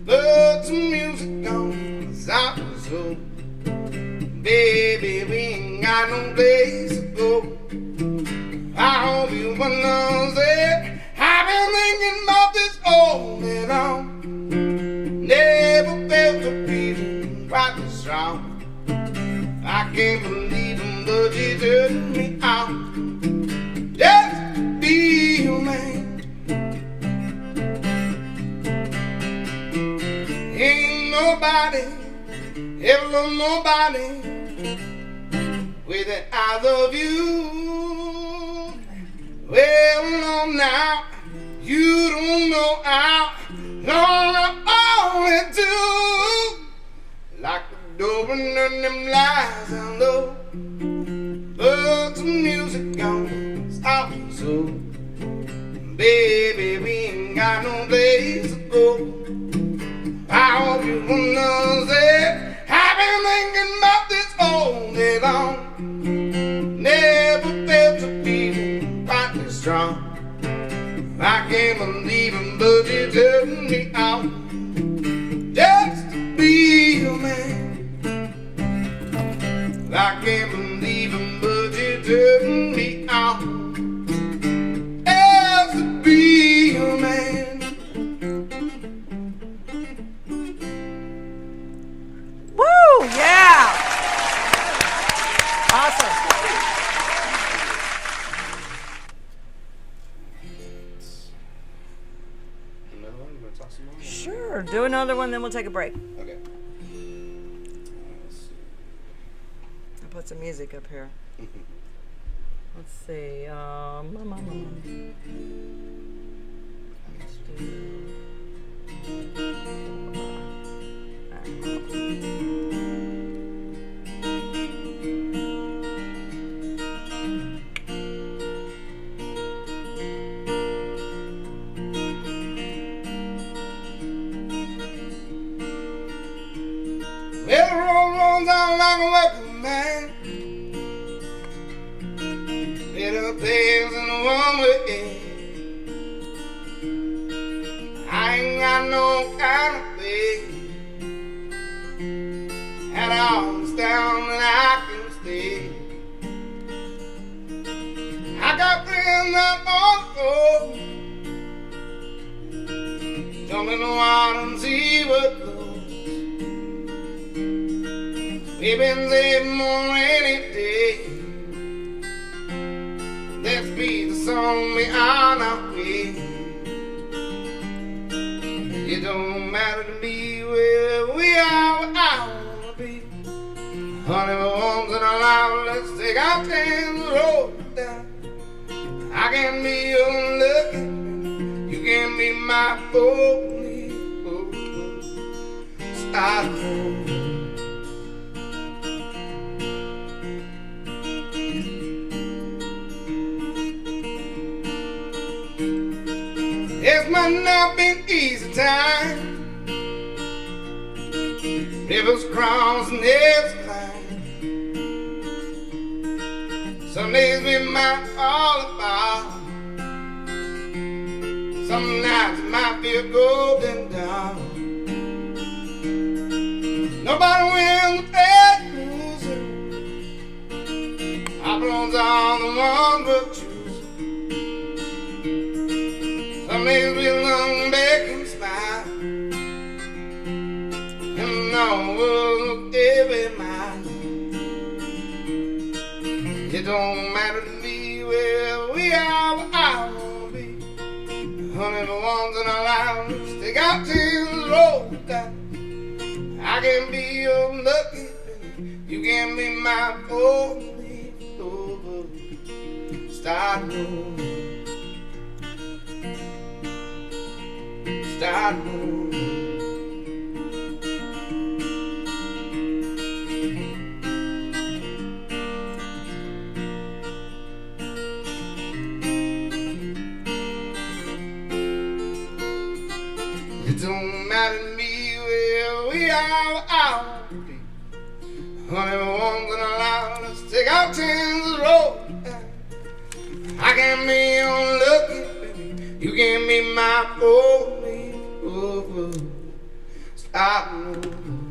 But some music on South Soul. Baby, we ain't got no place to go. I hope you understand. I've been thinking about this all day long. Never felt a feeling quite this strong. I can't believe him, but he turned me out. Just be your man. Ain't nobody ever loved nobody with the eyes of you. Well, no, now you don't know how long I only do. Like the door and none of them lies I know. But the music gone stop so. Baby, we ain't got no place to go. I hope you understand. I've been thinking about this all day long. Never felt a feeling quite this strong. I can't believe him, but he turned me out. Just to be your man. I can't believe him, but he turned me out. Just to be your man. Woo! Yeah! Awesome. Another one? You want to talk some more? Sure. Do another one, then we'll take a break. Okay. Let's see. I'll put some music up here. Let's see. Let's Well, the road runs out like a working man. Little things in the one way. I ain't got no kind of way. And I'm down and I can stay. I got friends out on the road. Jump in the water and see what goes. We've been saving on rainy day. Let's be the song we on our way. It don't matter to me where we are, where I wanna be. Honey, for once in our life, let's take our chance and roll it down. I can be your lucky, you can be my only start home. It's might not been easy time. Rivers cross and hills climb. Some days we might fall apart. Some nights it might feel golden dawn. Nobody wins without losing. Problems are the ones we're choosing. Some days we long back and smile, and no world every mile. It don't matter to me where we are, where I wanna be. Honey, the ones in our lives take out to the road down. I can be your lucky penny, you can be my only start moving. Start moving. It don't matter to me where we are, where I want to be. Honey, we're once in our life, let's take our chance and roll. I can be your lucky baby, you can be my only over. Stop moving.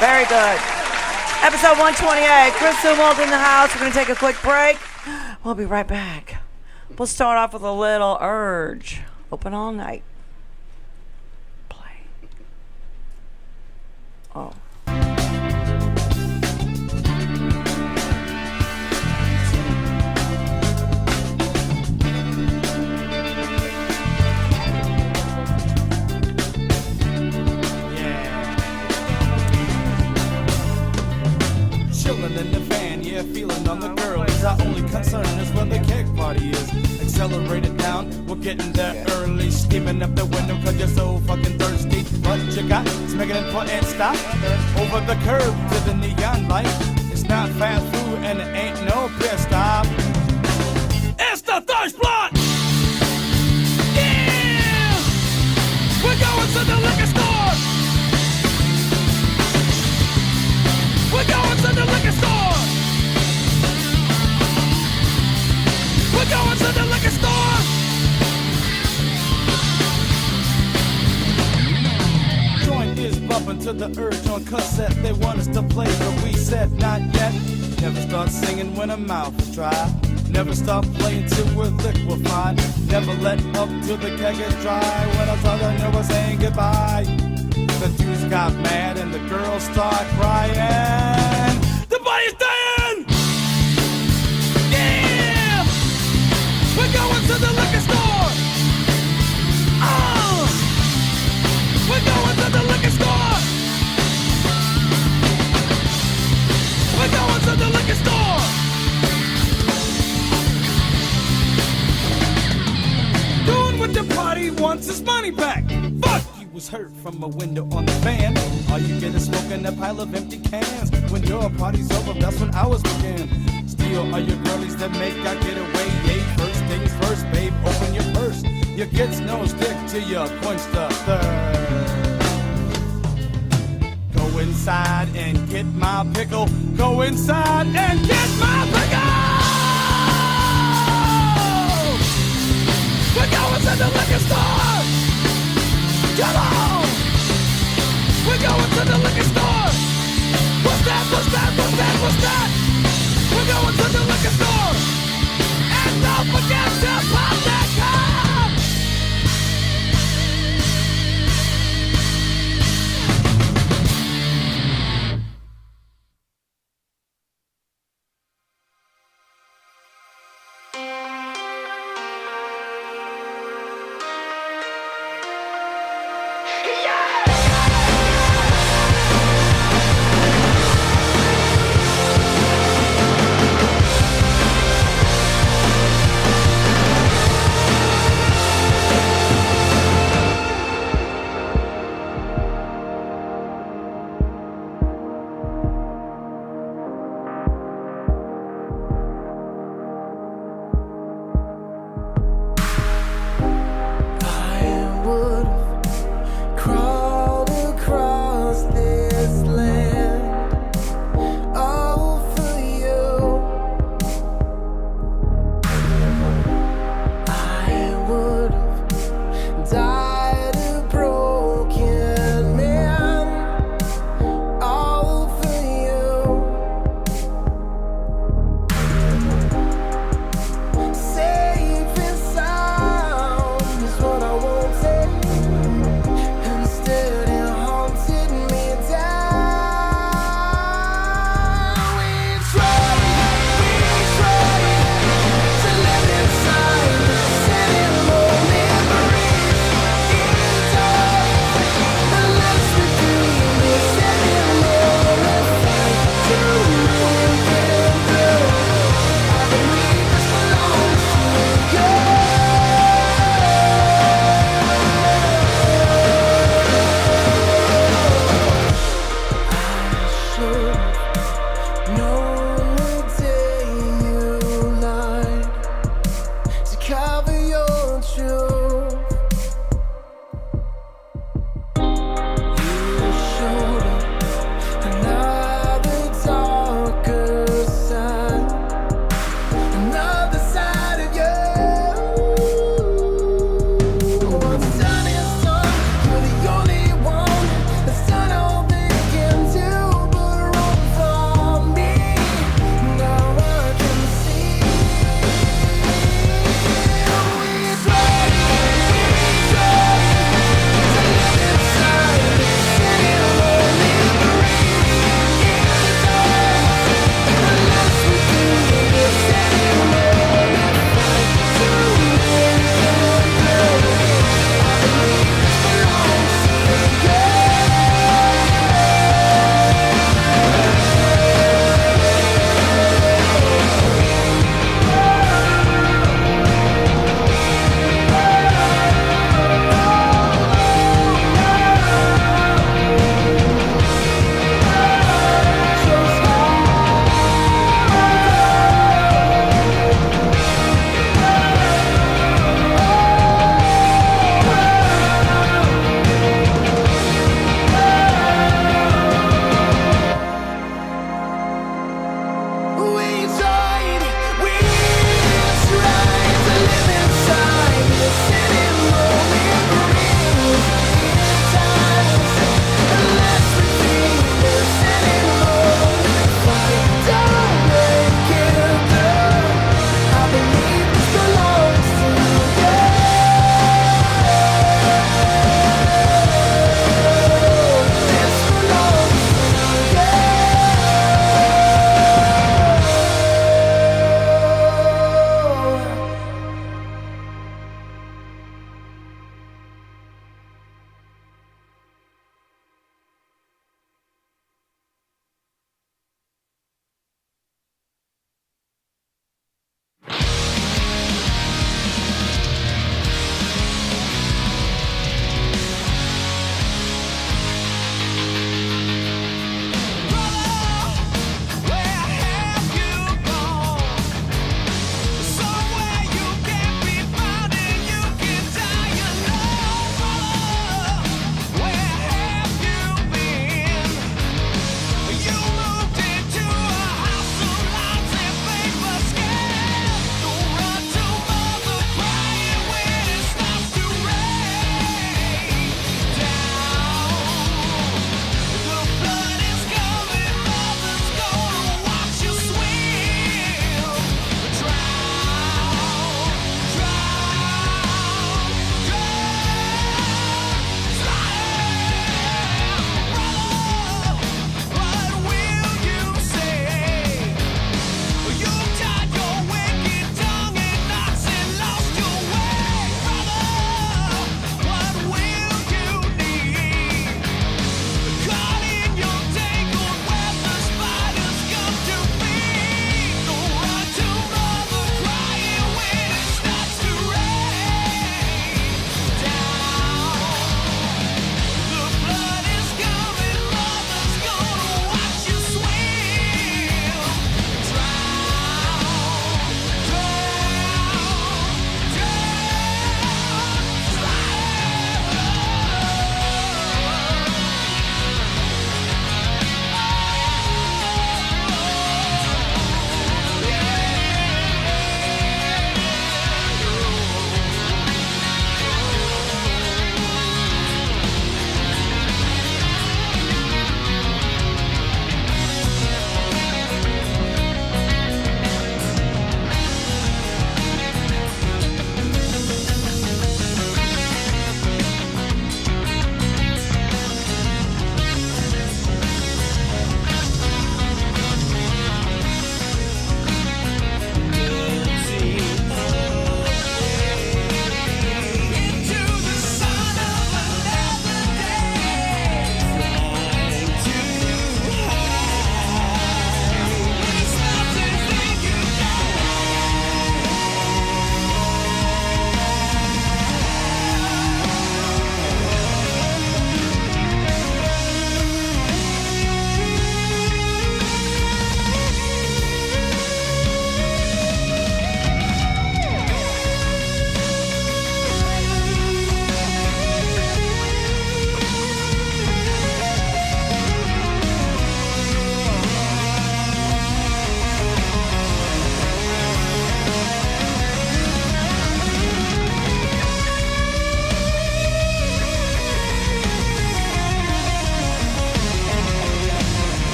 Very good. Episode 128. Chris Zumwalt in the house. We're going to take a quick break. We'll be right back. We'll start off with a little Urge. Open all night. Play. Oh. Chillin' in the van, yeah, feeling on the girls. Our only concern is where the keg party is. Accelerate it down, we're getting there early. Steaming up the window cause you're so fucking thirsty. What you got? Smacking it for and stop. Over the curb to the neon light. It's not fast food and it ain't no pit stop. It's the thirst plot! Yeah! We're going to the liquor store! We're going to the liquor store! We're going to the liquor store! Joint is bumping to the Urge on cassette. They want us to play, but we said not yet. Never start singing when a mouth is dry. Never stop playing till we're liquefied. Never let up till the keg is dry. When I'm talking, you we're saying goodbye. The dudes got mad and the girls start crying. The body's dying! Yeah! We're going to the liquor store! Oh! We're going to the liquor store! We're going to the liquor store! Doing what the party wants his money back. Fuck! Was heard from a window on the van. All you get is smoke and a pile of empty cans. When your party's over, that's when ours begin. Steal all your girlies that make I get away. Yay, first things first, babe, open your purse. Your kids no stick till you quench the thirst. Go inside and get my pickle. Go inside and get my pickle. We're going to the liquor store. Come on! We're going to the liquor store! What's that? What's that? What's that? What's that? We're going to the liquor store! And don't forget to pop that cup!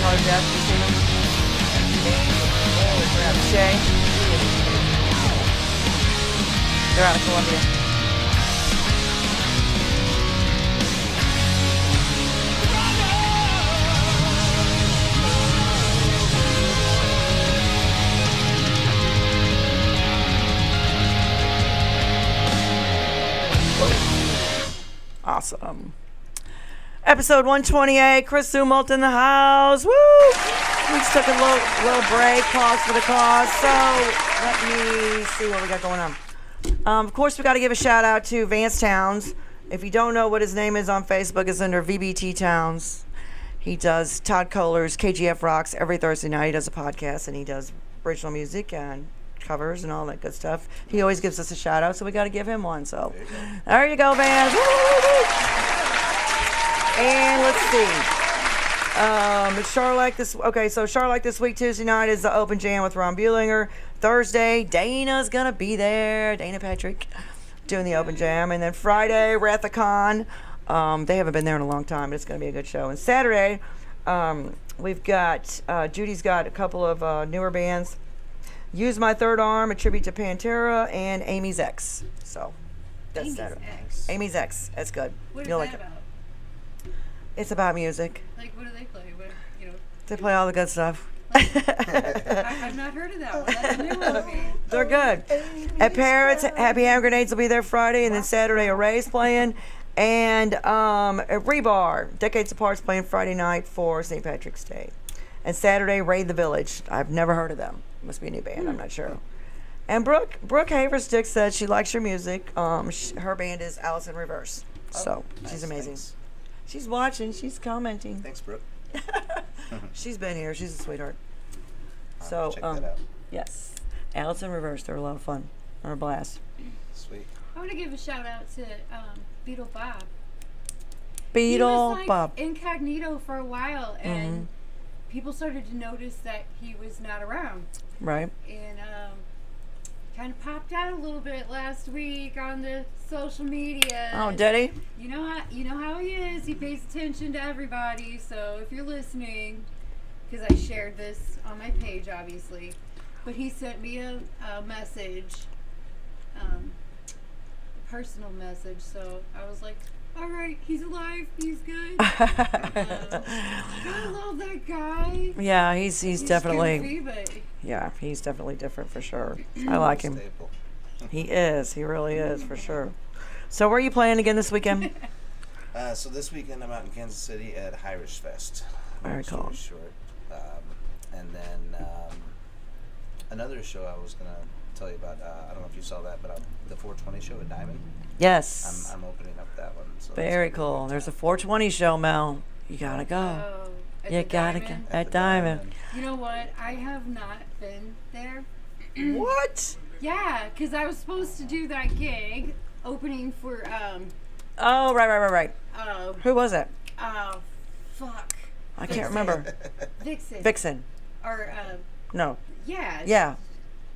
Heart of Death. You seen them? Holy crap. Shay. They're out of Columbia. Awesome. Episode 128, Chris Zumwalt in the house. Woo! We just took a little break, pause for the cause. So let me see what we got going on. Of course, we got to give a shout out to Vance Towns. If you don't know what his name is on Facebook, it's under VBT Towns. He does Todd Kohler's KGF Rocks every Thursday night. He does a podcast and he does original music and covers and all that good stuff. He always gives us a shout out, so we got to give him one. So there you go, Vance. And let's see. Charlotte this week, Tuesday night is the open jam with Ron Buehlinger. Thursday, Dana's gonna be there. Dana Patrick doing the open jam, and then Friday, Rathacon. They haven't been there in a long time, but it's gonna be a good show. And Saturday, we've got Judy's got a couple of newer bands. Use My Third Arm, a tribute to Pantera, and Amy's X. So that's Amy's Saturday. X. Amy's X. That's good. What is You'll that like it. about? It's about music. Like, what do they play? What, you know? They play all the good stuff. I've not heard of that one. That's a new one for me. They're good. At Parrots, Happy Hand Grenades will be there Friday, and then Saturday, Array's playing. And at Rebar, Decades Apart's playing Friday night for St. Patrick's Day. And Saturday, Raid the Village. I've never heard of them. Must be a new band. I'm not sure. And Brooke Haverstick said she likes your music. Her band is Alice in Reverse. So she's amazing. Thanks. She's watching. She's commenting. Thanks, Brooke. She's been here. She's a sweetheart. I'll So, check that out. yes. Alice in Reverse. They're a lot of fun. They're a blast. Sweet. I want to give a shout out to Beetle Bob. Beetle He was like Bob. incognito for a while, and people started to notice that he was not around. Right. And kind of popped out a little bit last week on the social media. Oh, did he? You know how he is. He pays attention to everybody. So if you're listening, because I shared this on my page, obviously, but he sent me a message, a personal message. So I was like, all right, he's alive. He's good. I love that guy. Yeah, he's definitely goofy, but he's definitely different for sure. I like him. Staple. He is. He really is for sure. So where are you playing again this weekend? So this weekend I'm out in Kansas City at Irish Fest. Very Long story cool. Short. And then another show I was gonna tell you about. I don't know if you saw that, but the 420 show at Diamond. Yes. I'm opening up that one. So Very that's gonna be a cool. good There's a time. 420 show, Mel. You gotta go. oh, at You the gotta go Diamond? at the Diamond. You know what? I have not been there. What? Yeah, because I was supposed to do that gig opening for Oh, right. Who was it? fuck, I can't remember. Vixen. Vixen. Or No. yeah. Yeah.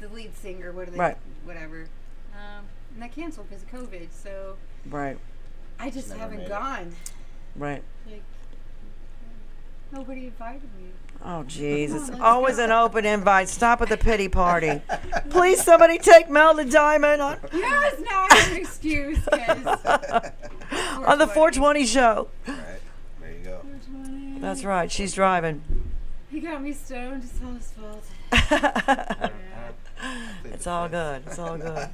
The lead singer. What are they? Right. Whatever. And that canceled because of COVID. So Right. I just Never haven't made it. gone. Right. Like nobody invited me. Oh, jeez. It's let's always go. an open invite. Stop at the pity party. Please, somebody take Mel to Diamond on No, it's not an excuse. 'Cause on the 420 show. Right. There you go. 420. That's right. She's driving. He got me stoned. It's all his fault. It's all good. It's all good.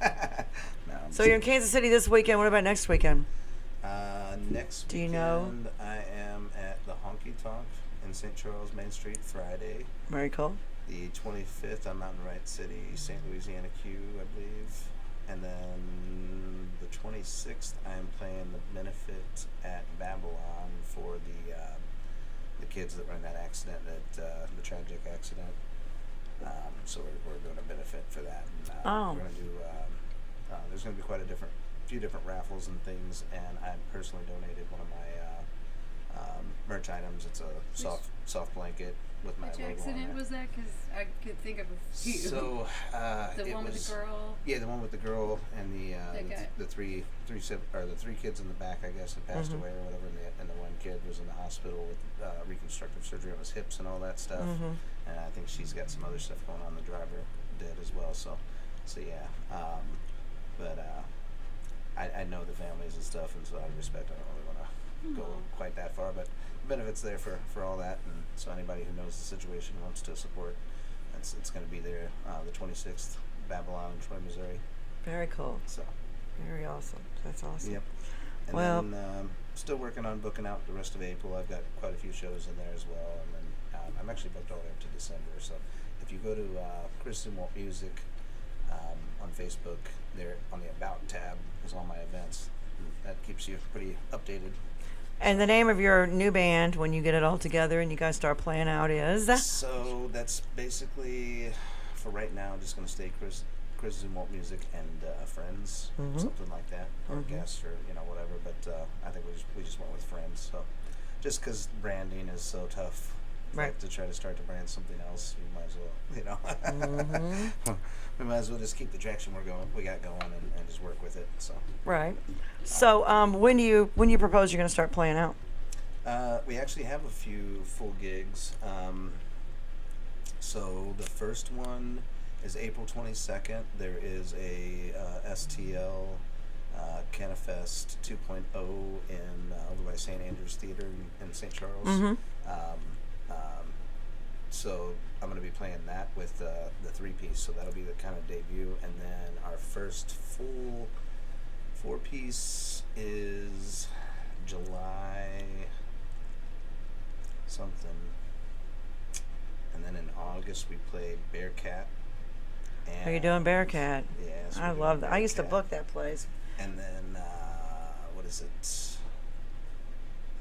No, I'm So you're in Kansas City this weekend. What about next weekend? Next Do you weekend, know? I am at the Honky Tonk in St. Charles, Main Street, Friday. Very cool. The 25th, I'm out in Wright City, St. Louisiana Q, I believe. And then the 26th, I'm playing the benefit at Babylon for the kids that were in that accident, the tragic accident. So we're doing a benefit for that. And, Oh. We're going to do, there's going to be quite a few different raffles and things, and I personally donated one of my merch items. It's a soft blanket with my Which logo on accident it. was that? Because I could think of a few. So the it one was, with the girl. Yeah, the one with the girl and That guy. the three kids in the back, I guess, that passed away or whatever, and the one kid was in the hospital. hospital with reconstructive surgery on his hips and all that stuff. Mm-hmm. And I think she's got some other stuff going on. The driver did as well. So yeah. I know the families and stuff, and so out of respect, I don't really want to go quite that far. But the benefit's there for all that, and so anybody who knows the situation wants to support, it's going to be there the 26th, Babylon, Troy, Missouri. Very cool. So. Very awesome. That's awesome. Yep. And Well- then still working on booking out the rest of April. I've got quite a few shows in there as well, and then I'm actually booked all the way up to December. So if you go to Chris Zumwalt Music on Facebook, there on the About tab is all my events. That keeps you pretty updated. And the name of your new band, when you get it all together and you guys start playing out, is? So that's basically, for right now, just going to stay Chris Zumwalt Music and Friends, Mhm. something like that, or Mhm. guests, or whatever. But I think we just went with Friends. So just because branding is so tough, Right. like, to try to start to brand something else, we might as well, Mhm. we might as well just keep the traction we got going, and just work with it. So Right. So when do you propose you're going to start playing out? we actually have a few full gigs. So the first one is April 22nd. There is a STL Canifest 2.0 in over by St. Andrew's Theater in St. Charles. Mhm. So I'm going to be playing that with the 3-piece. So that'll be the kind of debut. And then our first full 4-piece is July something. And then in August we played Bearcat. Are you doing Bearcat? Yeah. so I we're love doing that. I used to Bearcat. book that place. And then, what is it?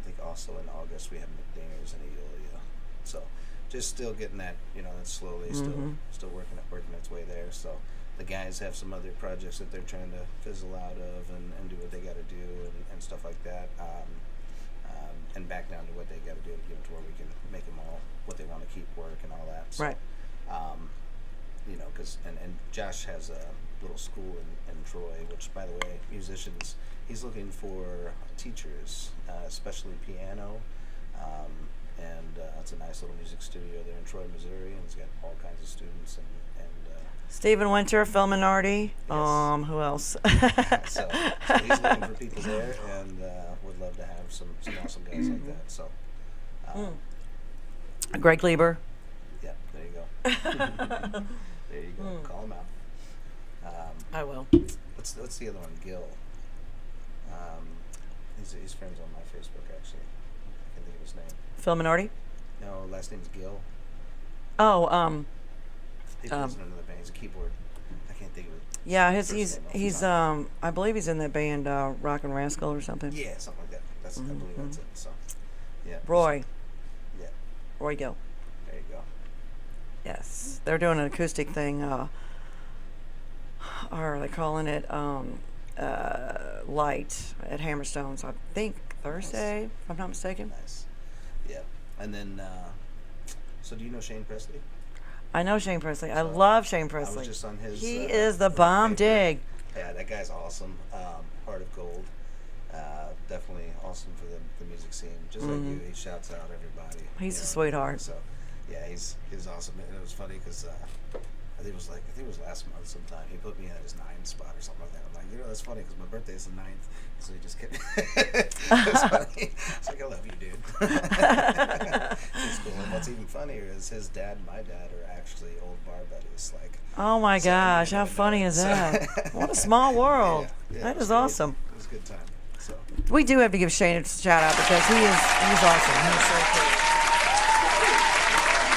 I think also in August we have McDingers and Eolia. So just still getting that, that's slowly Mhm. still working its way there. So the guys have some other projects that they're trying to fizzle out of and do what they got to do and stuff like that. And back down to what they got to do to get it to where we can make them all what they want to keep work and all that. So, Right. because and Josh has a little school in Troy, which, by the way, musicians, he's looking for teachers, especially piano, and it's a nice little music studio there in Troy, Missouri, and he's got all kinds of students and Stephen Winter, Phil Minardi. Yes. Who else? so he's looking for people there, and would love to have some awesome guys like that. So, Greg Lieber. yeah, there you go. There you go. Call him out. I will. What's the other one? Gil. He's friends on my Facebook, actually. I can't think of his name. Phil Minardi. No, last name's Gil. Oh, He plays in another band. He's a keyboard. I can't think of it. yeah. First He's name off the he's top. I believe he's in that band Rock and Rascal or something. Yeah, something like that. I believe that's it. So, yeah. Roy. Yeah, Roy Gill. there you go. Yes, they're doing an acoustic thing. Or are they calling it Light at Hammerstones? I think Thursday, if I'm not mistaken. Nice. Yeah. And then, so do you know Shane Presley? I know Shane Presley. I So, love Shane I Presley. was just on his. He is the bomb paper. dig. Yeah, that guy's awesome. Heart of Gold. Definitely awesome for the music scene. Just like you, he shouts out everybody. He's you a know, sweetheart. So, yeah, he's awesome. And it was funny because I think it was last month sometime. He put me at his 9 spot or something like that. I'm like, that's funny because my birthday is the 9th, so he just kept. It was funny. It's like, I love you, dude. It's cool. And what's even funnier is his dad and my dad are actually old bar buddies. Like, Oh my so I gosh, didn't how even funny know. is So- that? What a small world. Yeah, it That was is great. awesome. It was a good time. So. We do have to give Shane a shout out because he's awesome. He's so cool.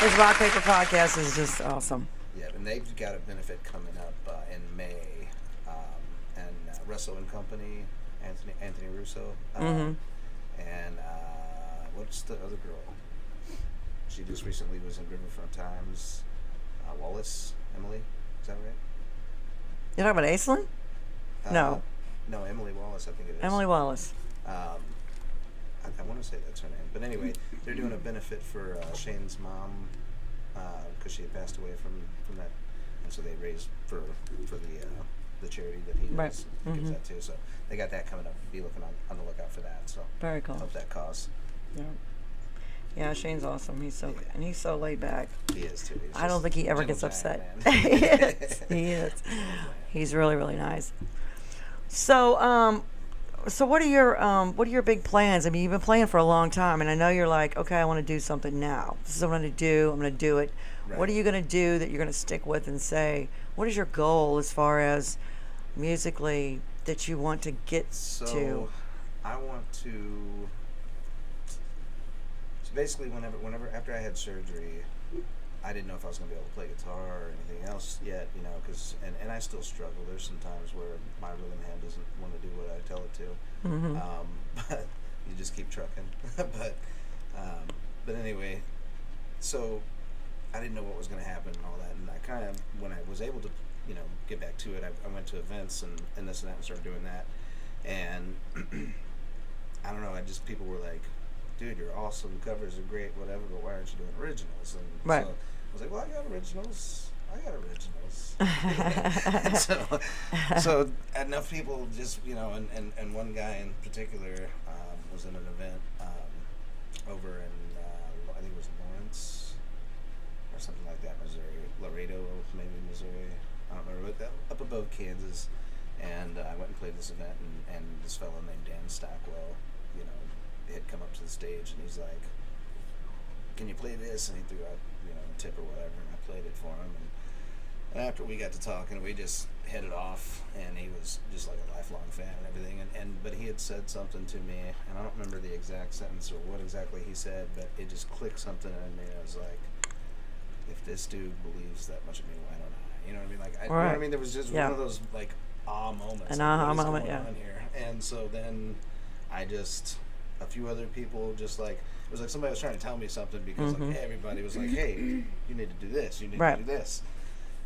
His Rock Paper podcast is just awesome. Yeah, and they've got a benefit coming up in May, and Russo and Company, Anthony Russo, and what's the other girl? She just recently was in Riverfront Times. Wallace, Emily, is that right? You're talking about Aislinn? No. No, Emily Wallace, I think it is. Emily Wallace. I want to say that's her name, but anyway, they're doing a benefit for Shane's mom because she had passed away from that, and so they raised for the charity that he Right. does. He gives that too. So they got that coming up. Be looking on the lookout for that. So Very cool. help that cause. Yeah. Yeah, Shane's awesome. He's so Yeah. and he's so laid back. He is too. He's I don't just think he ever gentle gets giant, upset. man. He is. He is. He's really, really nice. So, so what are your big plans? I mean, you've been playing for a long time, and I know you're like, okay, I want to do something now. This is what I'm going to do. I'm going to do it. What Right. are you going to do that you're going to stick with and say? What is your goal as far as musically that you want to get So to? I want to. So basically, whenever after I had surgery, I didn't know if I was going to be able to play guitar or anything else yet, you know, and I still struggle. There's some times where my rhythm hand doesn't want to do what I tell it to, but you just keep trucking. But anyway, so I didn't know what was going to happen and all that, and I kind of, when I was able to, you know, get back to it, I went to events and this and that and started doing that, and I don't know, people were like, dude, you're awesome, covers are great, whatever, but why aren't you doing originals? And Right. so I was like, well, I got originals. And so enough people just, you know, and one guy in particular was in an event over in, I think it was Lawrence or something like that, Missouri, Laredo, maybe Missouri, I don't remember, but up above Kansas. And I went and played this event, and this fellow named Dan Stockwell, you know, had come up to the stage, and he's like, can you play this? And he threw out, you know, a tip or whatever, and I played it for him. And after we got to talking, we just hit it off, and he was just like a lifelong fan and everything. But he had said something to me, and I don't remember the exact sentence or what exactly he said, but it just clicked something in me. I was like, if this dude believes that much of me, why don't I? You know what I mean? Like, you know what I mean? There was just Yeah. one of those like moments. An like, aha what is moment, going yeah. on here? And so then a few other people just like, it was like somebody was trying to tell me something because like everybody was like, hey, you need to do this, you need Right. to do this.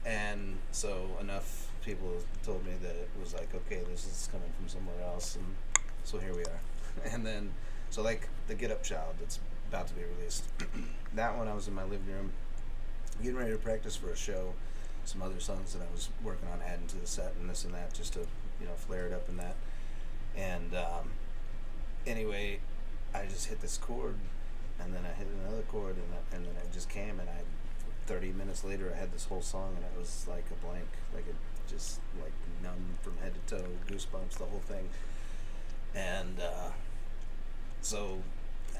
And so enough people told me that it was like, okay, this is coming from somewhere else, and so here we are. And then, so like the Get Up Child that's about to be released, that one I was in my living room getting ready to practice for a show, some other songs that I was working on adding to the set and this and that, just to, you know, flare it up in that. And anyway, I just hit this chord, and then I hit another chord, and then it just came, and 30 minutes later, I had this whole song, and it was like a blank, like it just like numb from head to toe, goosebumps, the whole thing. And so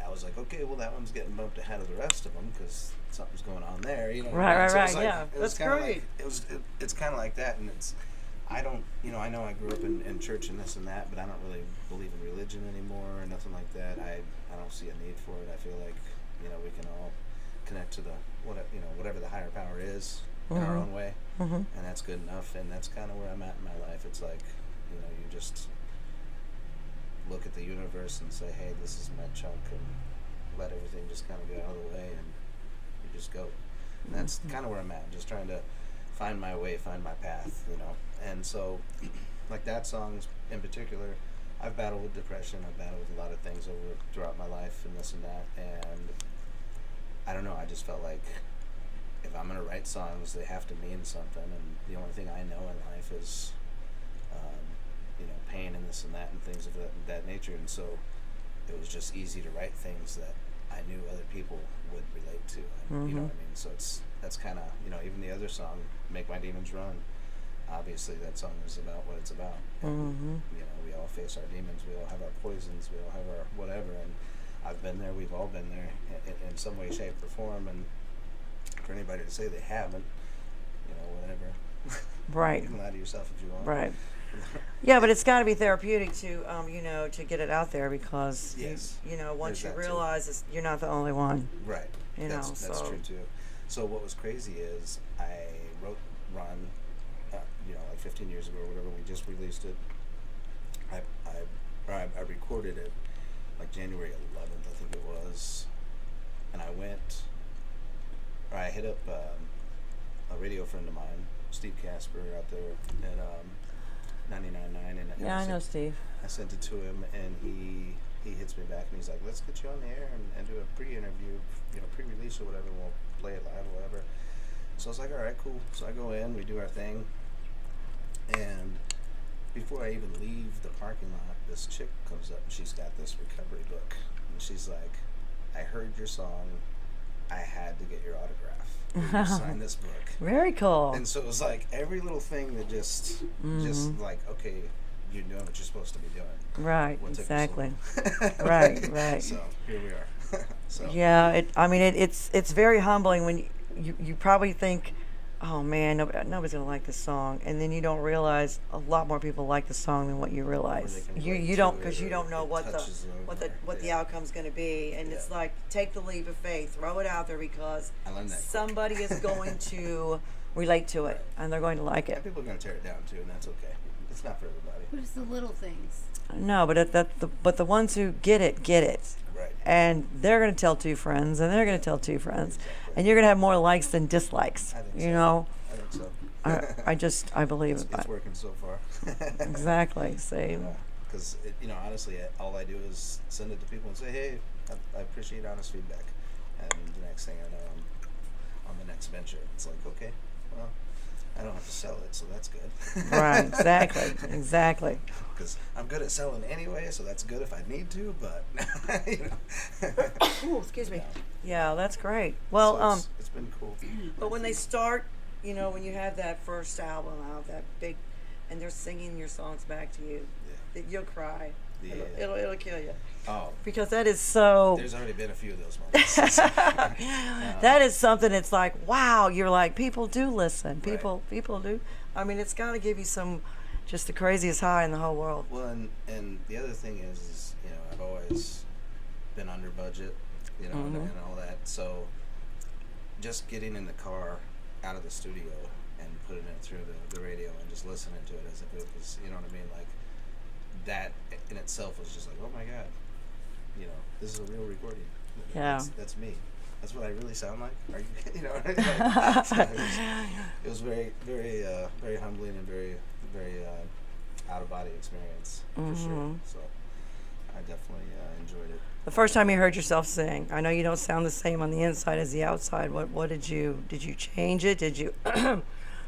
I was like, okay, well, that one's getting bumped ahead of the rest of them because something's going on there, you know. Right, So it right, was like, yeah. it was That's kinda great. Like, it's kind of like that, and I don't, you know, I know I grew up in church and this and that, but I don't really believe in religion anymore or nothing like that. I don't see a need for it. I feel like, you know, we can all connect to whatever the higher power is in our own way, and that's good enough. And that's kind of where I'm at in my life. It's like, you know, you just look at the universe and say, hey, this is my chunk, and let everything just kind of get out of the way, and you just go. And that's kind of where I'm at. I'm just trying to find my way, find my path, you know. And so, like that song in particular, I've battled with depression. I've battled with a lot of things throughout my life and this and that. And I don't know. I just felt like if I'm gonna write songs, they have to mean something. And the only thing I know in life is, you know, pain and this and that and things of that nature. And so, it was just easy to write things that I knew other people would relate to. And, you know what I mean? So that's kind of, you know, even the other song, "Make My Demons Run." Obviously, that song is about what it's about. And, you know, we all face our demons. We all have our poisons. We all have our whatever. And I've been there. We've all been there in some way, shape, or form. And for anybody to say they haven't, you know, whatever. Right. You can lie to yourself if you want. Right. Yeah, but it's got to be therapeutic to, you know, to get it out there because, Yes. you know, once There's you that too. realize you're not the only one. Right. You that's know, so- true too. So what was crazy is I wrote Run, you know, like 15 years ago or whatever. We just released it. I recorded it like January 11th, I think it was, and I hit up a radio friend of mine, Steve Casper, out there at 99.9, and Yeah, I know Steve. I sent it to him, and he hits me back, and he's like, let's get you on the air and do a pre-interview, you know, pre-release or whatever, and we'll play it live or whatever. So I was like, all right, cool. So I go in, we do our thing, and before I even leave the parking lot, this chick comes up, and she's got this recovery book, and she's like, I heard your song. I had to get your autograph. Will you sign this book? Very cool. And so it was like every little thing that just like, okay, you're doing what you're supposed to be doing. Right, What took you so exactly. long? Right. So here we are. So Yeah, it's very humbling when you probably think, oh man, nobody's gonna like this song, and then you don't realize a lot more people like the song than what you realize. can You relate don't, to because it, you don't or know it what the touches them, what the yeah. outcome's gonna be, and it's Yeah. like take the leap of faith, throw it out there because I learned that quick. somebody is going to relate to it and they're going to like And it. people are gonna tear it down too, and that's okay. It's not for everybody. But it's the little things. No, but the ones who get it, Right. and they're gonna tell two friends, and they're gonna tell two friends, Exactly. and you're gonna have more likes than dislikes. I think You so. know. I think so. I believe it's, it. it's working so far. Exactly. Same. Because honestly, all I do is send it to people and say, "Hey, I appreciate honest feedback," and the next thing I know, I'm on the next venture. It's like, okay, well, I don't have to sell it, so that's good. Right. Exactly. Because I'm good at selling anyway, so that's good if I need to. But Ooh, excuse me. Yeah, that's great. Well, so it's been cool. but when they start, when you have that first album out, that big, and they're singing your songs back to you, Yeah. you'll cry. Yeah. It'll kill you Oh, because that is so. there's already been a few of those moments. That is something. It's like wow. You're like people do listen. Right. People do. I mean, it's got to give you just the craziest high in the whole world. Well, and the other thing is I've always been under budget, and all that. So just getting in the car out of the studio and putting it through the radio and just listening to it as if it was, you know what I mean? Like that in itself was just like, oh my God, this is a real recording. Yeah. That's me. That's what I really sound like. Are you, like, so it was very, very, very humbling and very, very out of body experience for sure. So I definitely enjoyed it. The first time you heard yourself sing, I know you don't sound the same on the inside as the outside. What did you change it? Did you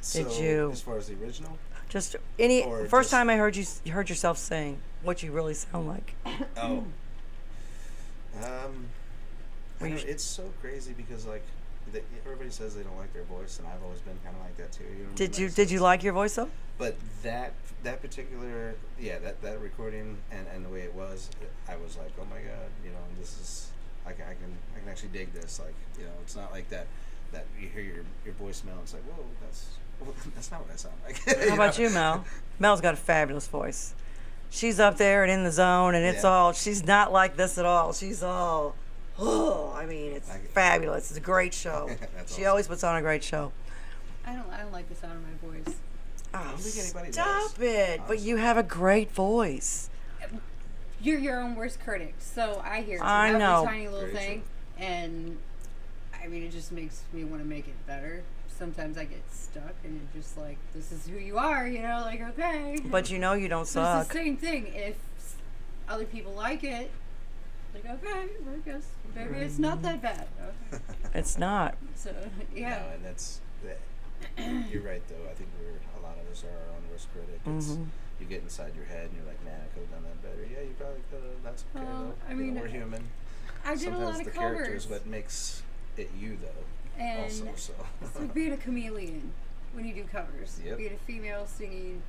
So you- as far as the original, just Or first just- time I heard you heard yourself sing, what you really sound like? oh, Were you- it's so crazy because everybody says they don't like their voice, and I've always been kind of like that too. You know what I mean? Did you like your voice though? But that particular, that recording and the way it was, I was like, oh my God, this is I can actually dig this. Like, it's not like that you hear your voicemail and it's like, whoa, that's not what I sound like. How about you, Mel? Mel's got a fabulous voice. She's up there and in the zone, and it's Yeah. all. She's not like this at all. She's all. Oh, I mean, it's fabulous. It's a great show. That's She awesome. always puts on a great show. I don't like the sound of my voice. Oh, don't think anybody stop does, it! But honestly. you have a great voice. You're your own worst critic, so I hear I every know. tiny little Very thing, and I mean, it just makes me want to make it better. Sometimes I get stuck, and it's just like, this is who you are, like, okay. But you don't But it's suck. the same thing. If other people like it, like, okay, I guess maybe it's not that bad. Okay. It's not. So yeah. No, and you're right though. I think a lot of us are our own worst critic. Mm-hmm. You get inside your head and you're like, man, I could have done that better. Yeah, you probably could have. That's okay though. I mean, we're human. I did Sometimes a lot the of character covers. is what makes it you though. And Also, so. it's like being a chameleon when you do covers. Yep. Being a female singing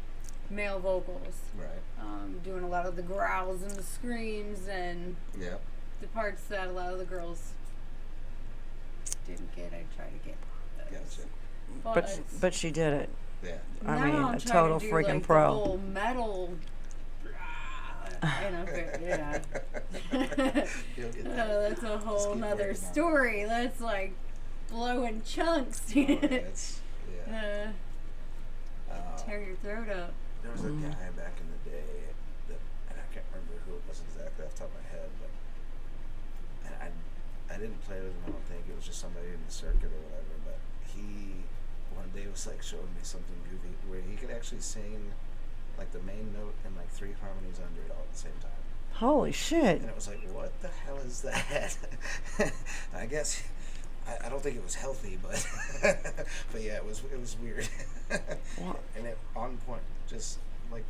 male vocals. Right. Doing a lot of the growls and the screams and Yeah. the parts that a lot of the girls didn't get. I try to get those. Gotcha. But she did it. Yeah. I now mean, I'm a trying total to do, freaking like, pro. The whole metal. Yeah. You'll get that. That's a whole keep nother working on it. story. That's like blowing chunks. Oh, that's, yeah. Tear your throat up. There was a guy back in the day and I can't remember who it was exactly off the top of my head, but and I didn't play with him. I don't think it was just somebody in the circuit or whatever. But he one day was like showing me something goofy where he could actually sing like the main note and like 3 harmonies under it all at the same time. Holy shit! And it was like, what the hell is that? I guess I don't think it was healthy, but but yeah, it was weird. What? And it on point, just like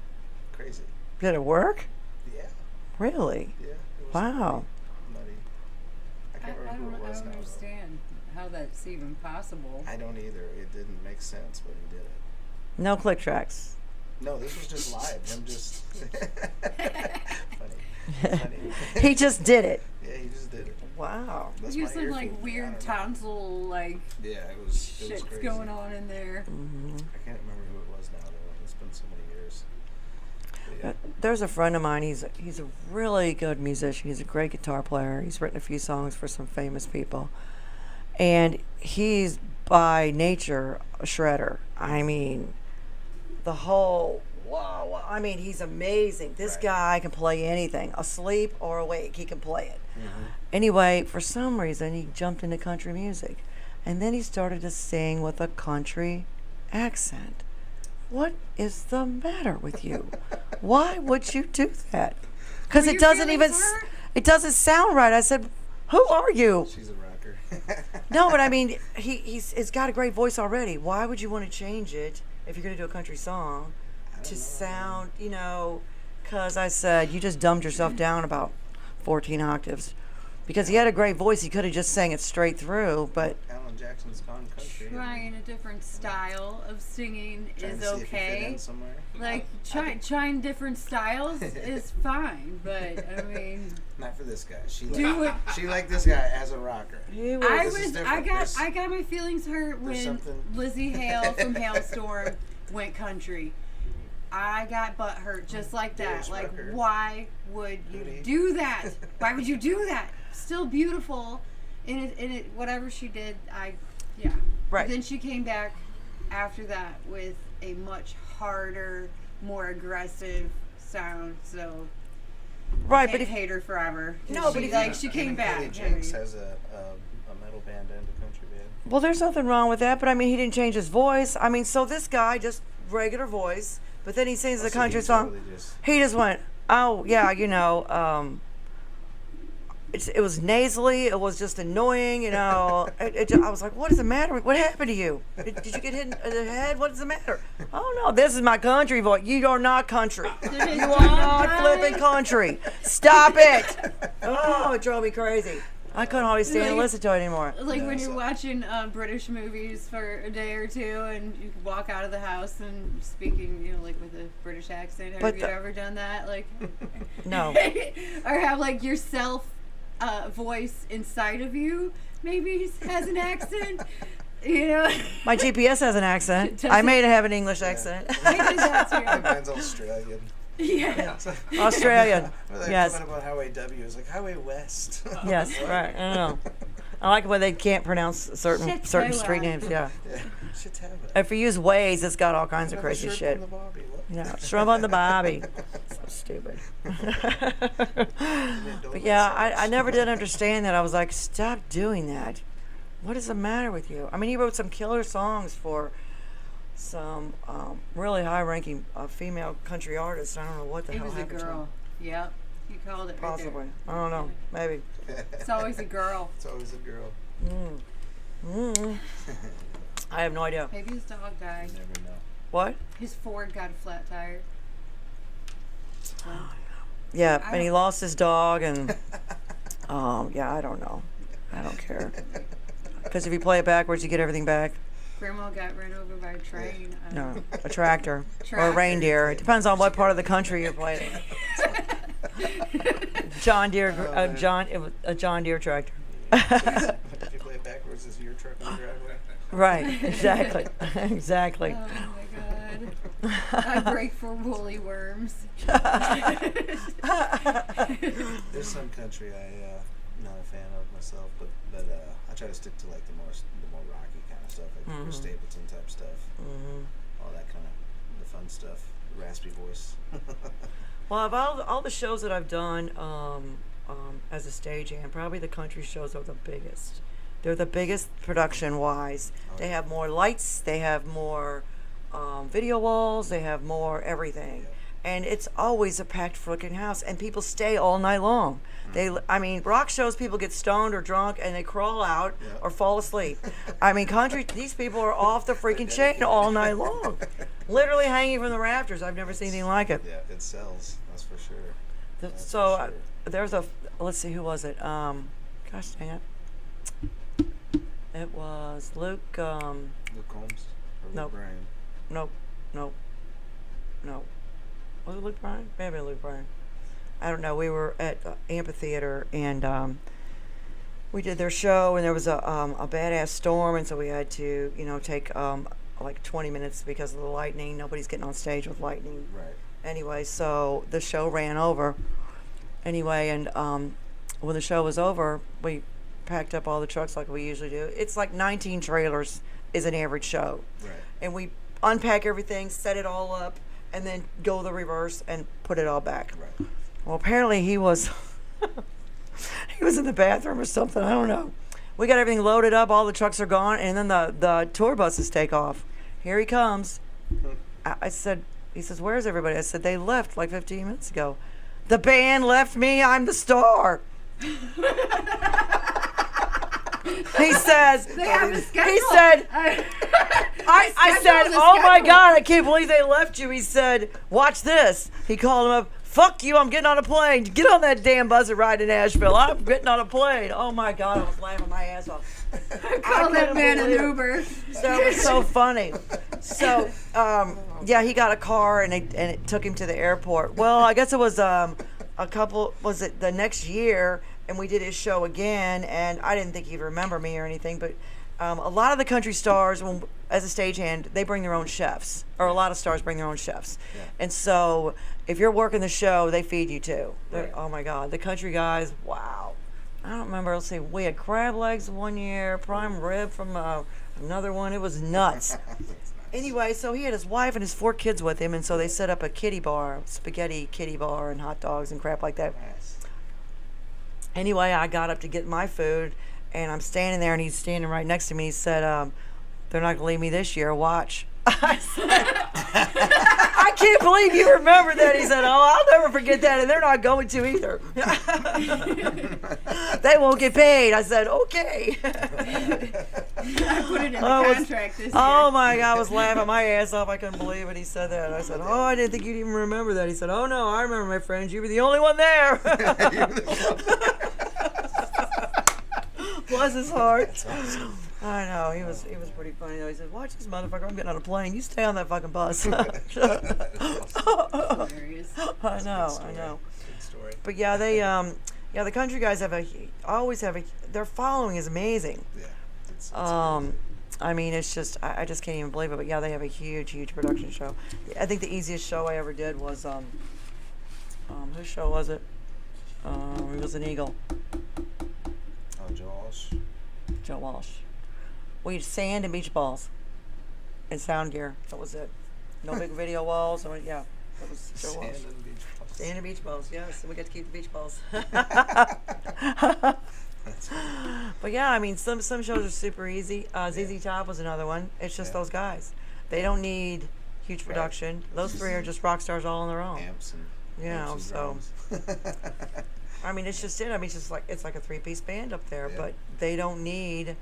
crazy. Did it work? Yeah, Really? yeah. It was Wow. nutty. I can't does don't now. though. understand how that's even possible. I don't either. It didn't make sense, but he did it. No click tracks. No, this was just live. Him just funny. He just did it. Yeah, he just did it. Wow. That's You my some ear like food. I weird don't know. tonsil like Yeah, it was shit's crazy. going on in there. I can't remember who it was now though. It's been so many years. But yeah. There's a friend of mine. He's a really good musician. He's a great guitar player. He's written a few songs for some famous people, and he's by nature a shredder. I mean, the whole wow. I mean, he's amazing. This Right. guy can play anything, asleep or awake. He can play it. Mm-hmm. Anyway, for some reason, he jumped into country music, and then he started to sing with a country accent. What is the matter with you? Why would you do that? Because Were it your doesn't feelings even hurt? it doesn't sound right. I said, "Who are you?" She's a rocker. No, but I mean, he's got a great voice already. Why would you want to change it if you're going to do a country song to sound, you know? Because I said you just dumbed yourself down about 14 octaves. Because he had a great voice, he could have just sang it straight through. But Alan Jackson's gone country. Trying a different style of singing Trying is to see if you fit okay. in somewhere. Like trying different styles is fine, but I mean, Not for this guy. She Do liked, it. she liked this guy as a rocker. he was, I This is was different. There's- I got my feelings hurt there's when something- Lizzie Hale from Hailstorm went country. I got butt hurt just like that. Yes, Like, rocker. why would you Booty. do that? Why would you do that? Still beautiful, and it whatever she did, yeah. Right. Then she came back after that with a much harder, more aggressive sound. So right, can't but if hate her forever. No, but she, if like she came Even back. Cody I Jinks mean, has a metal band and a country band. well, there's nothing wrong with that. But I mean, he didn't change his voice. I mean, so this guy just regular voice, but then he sings a So country he song. totally just- He just went, oh yeah, you know. It was nasally. It was just annoying, you know. I was like, what is the matter? What happened to you? Did you get hit in the head? What is the matter? Oh no, this is my country voice. You are not country. Did You are not flipping country. Stop it. Oh, it drove me crazy. I couldn't hardly stand to Like- listen to it anymore. Like Yeah, when you're so- watching British movies for a day or two, and you walk out of the house and speaking, you know, like with a British accent. Have But you the- ever done that? Like, No. or have like your self voice inside of you maybe has an accent. You know, My GPS has an accent. Does I it? made it have an English accent. I did that My too. band's Australian. Yeah. Australian. Well, they're Yes. coming about Highway W. It's like Highway West. Yes, right. I don't know. I like when they can't pronounce certain Chateau. street names. Yeah. Yeah. Chautauqua. If you use Waze, it's got all kinds of Another crazy shirt shit. from the Bobby. What? Yeah, shrimp on the bobby. So stupid. But yeah, I never did understand that. I was like, stop doing that. What is the matter with you? I mean, he wrote some killer songs for some really high-ranking female country artists. I don't know what the It hell was a happened to girl. them. Yep. You called it right Possibly. there. I don't know. Maybe. It's always a girl. It's always a girl. Mm. I have no idea. Maybe his dog died. You never know. What? His Ford got a flat tire. So, Yeah, I and he don't- lost his dog, and yeah, I don't know. I don't care. Because if you play it backwards, you get everything back. Grandma got run over by a train. I don't No, know. a tractor or a Tractor. reindeer. It depends on what part of the country you're playing. John Deere, man. a John Deere tractor. If you play it backwards, is your truck on the driveway? Right, exactly, exactly. Oh my god. I break for woolly worms. There's some country I'm not a fan of myself, but I try to stick to like the more rocky kind of stuff, like Chris Stapleton type stuff, all that kind of the fun stuff, the raspy voice. Well, of all the shows that I've done as a stagehand, probably the country shows are the biggest. They're the biggest production-wise. They have more lights. They have more video walls. They have more everything. And it's always a packed freaking house, and people stay all night long. I mean, rock shows, people get stoned or drunk, and they crawl out or fall asleep. I mean, country, these people are off the freaking chain all night long, literally hanging from the rafters. I've never seen anything like it. Yeah, it sells. That's for sure. That's So for sure. there's let's see, who was it? Gosh dang it. It was Luke. Luke Combs or Luke Nope. Bryan? Nope. Was it Luke Bryan? Maybe Luke Bryan. I don't know. We were at amphitheater and we did their show, and there was a badass storm, and so we had to, take like 20 minutes because of the lightning. Nobody's getting on stage with lightning. Right. Anyway, so the show ran over. Anyway, and when the show was over, we packed up all the trucks like we usually do. It's like 19 trailers is an average show. Right. And we unpack everything, set it all up, and then go the reverse and put it all back. Right. Well, apparently he was he was in the bathroom or something. I don't know. We got everything loaded up. All the trucks are gone, and then the tour buses take off. Here he comes. I said, he says, "Where's everybody?" I said, "They left like 15 minutes ago." "The band left me. I'm the star." He says. They have a schedule. He said. I said, schedule, "Oh my schedule." God, I can't believe they left you." He said, "Watch this." He called him up. "Fuck you, I'm getting on a plane. Get on that damn bus and ride to Nashville. I'm getting on a plane." Oh my God, I was laughing my ass off. Call that couldn't man an believe it. Uber. So it was so funny. So, yeah, he got a car and it took him to the airport. Well, I guess it was was it the next year, and we did his show again, and I didn't think he'd remember me or anything, but a lot of the country stars, as a stagehand, they bring their own chefs, or a lot of stars bring their own chefs. Yeah. And so if you're working the show, they feed you too. Right. Oh my God, the country guys, wow. I don't remember, let's see, we had crab legs one year, prime rib from another one. It was nuts. That's nice. Anyway, so he had his wife and his 4 kids with him, and so they set up a kiddie bar, spaghetti kiddie bar, and hot dogs and crap like that. Nice. Anyway, I got up to get my food, and I'm standing there, and he's standing right next to me. He said, "They're not going to leave me this year. Watch." I said, "I can't believe you remember that." He said, "Oh, I'll never forget that, and they're not going to either." "They won't get paid." I said, "Okay." I put it in the I was- contract this year. Oh my God, I was laughing my ass off. I couldn't believe it. He said that. I said, "Oh, I didn't think you'd even remember that." He said, "Oh no, I remember, my friends. You were the only one there." Bless his heart. I know, he was pretty funny though. He said, "Watch this motherfucker, I'm getting on a plane. You stay on that fucking bus." Hilarious. I know. Good story. But yeah, they the country guys their following is amazing. Yeah. It's I mean, it's just I just can't even believe it. But yeah, they have a huge production show. I think the easiest show I ever did was whose show was it? It was an Eagle. Oh, Josh. Joe Walsh. We had sand and beach balls and sound gear. That was it. No big video walls. That was Joe Walsh. Sand and beach balls. Sand and beach balls, yes. And we got to keep the beach balls. That's funny. But yeah, I mean, some shows are super easy. ZZ Top was another one. It's just Yeah. those guys. They don't need huge production. Those 3 are just rock stars all on their own. Amps and Yeah, amps and so drums. I mean, it's just it. I mean, it's like a 3-piece band up there, Yeah. but they don't need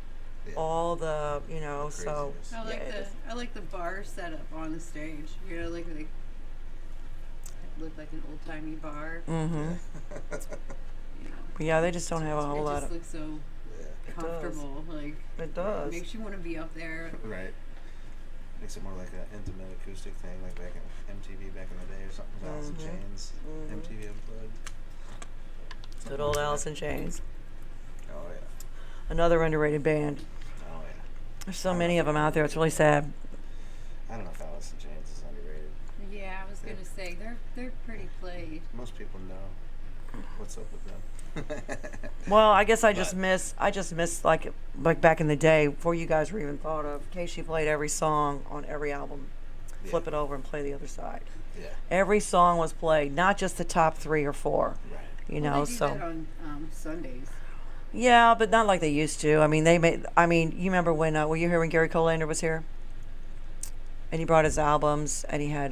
Yeah. all the so. Craziness. I like the bar setup on the stage. You know, like they look like an old timey bar. Mm-hmm. You know. But yeah, they just don't have a whole It lot just of. looks so Yeah. comfortable. Like It does. makes you want to be up there. Right. Makes it more like an intimate acoustic thing, like back in MTV back in the day or something. Alice in Mhm. Chains, Mhm. MTV Unplugged. Good old Alice in Chains. Oh yeah. Another underrated band. Oh yeah. There's so many of them out there. It's really sad. I don't know if Alice in Chains is underrated. Yeah, I was gonna say they're pretty played. Most people know what's up with them. Well, I guess I just But- miss like back in the day before you guys were even thought of. Casey played every song on every album. Flip it over and play the other side. Yeah. Every song was played, not just the top 3 or 4. Right. You Well, know, they do so that on Sundays. yeah, but not like they used to. I mean, you remember when were you here when Gary Colander was here? And he brought his albums, and he had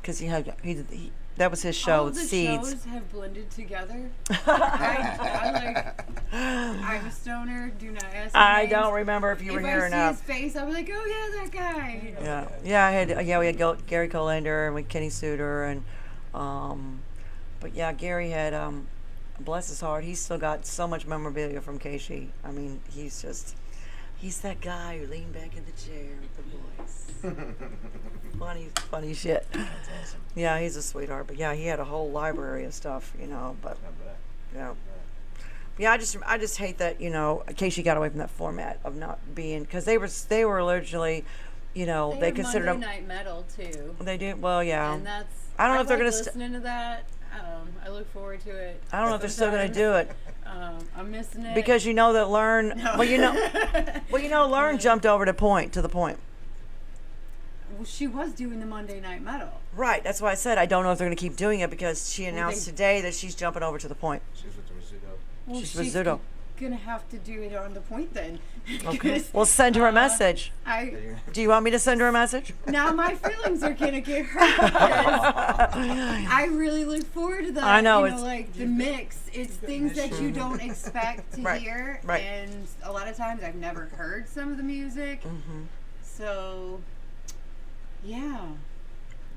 because he that was his show, All the Seeds. shows have blended together. I I'm a stoner. Do not ask me I names. don't remember if you were if here I or see not. his face, I'll be like, oh yeah, that guy. You know. Yeah, we had Gary Colander and with Kenny Suter and but yeah, Gary had bless his heart, he's still got so much memorabilia from Casey. I mean, he's that guy who leaned back in the chair with the voice. funny shit. That's awesome. Yeah, he's a sweetheart. But yeah, he had a whole library of stuff, you know. But Not bad. yeah, Not bad. yeah. I just hate that, you know, Casey got away from that format of not being, because they were originally, you know, they have considered Monday them. Night Metal too, They do well, yeah. and that's. I don't know if they're like gonna listening to that. I look forward to it. I don't know if they're still gonna sometimes. do it. I'm missing it Because you know that Learn, No. well, you know, Learn jumped over to the point. Well, she was doing the Monday Night Metal. Right, that's why I said I don't know if they're going to keep doing it, because she announced they- today that she's jumping over to the point. She's with the Rizzuto. Well, She's with Zudo. gonna have to do it on the point then. Okay. 'Cause, Well, send her a message. Do you want me to send her a message? Now my feelings are gonna get hurt. because I really look forward to that. I know, you it's- like the mix. It's things that you don't expect to Right, hear, right. and a lot of times I've never heard some of the music. Mm-hmm. So, yeah,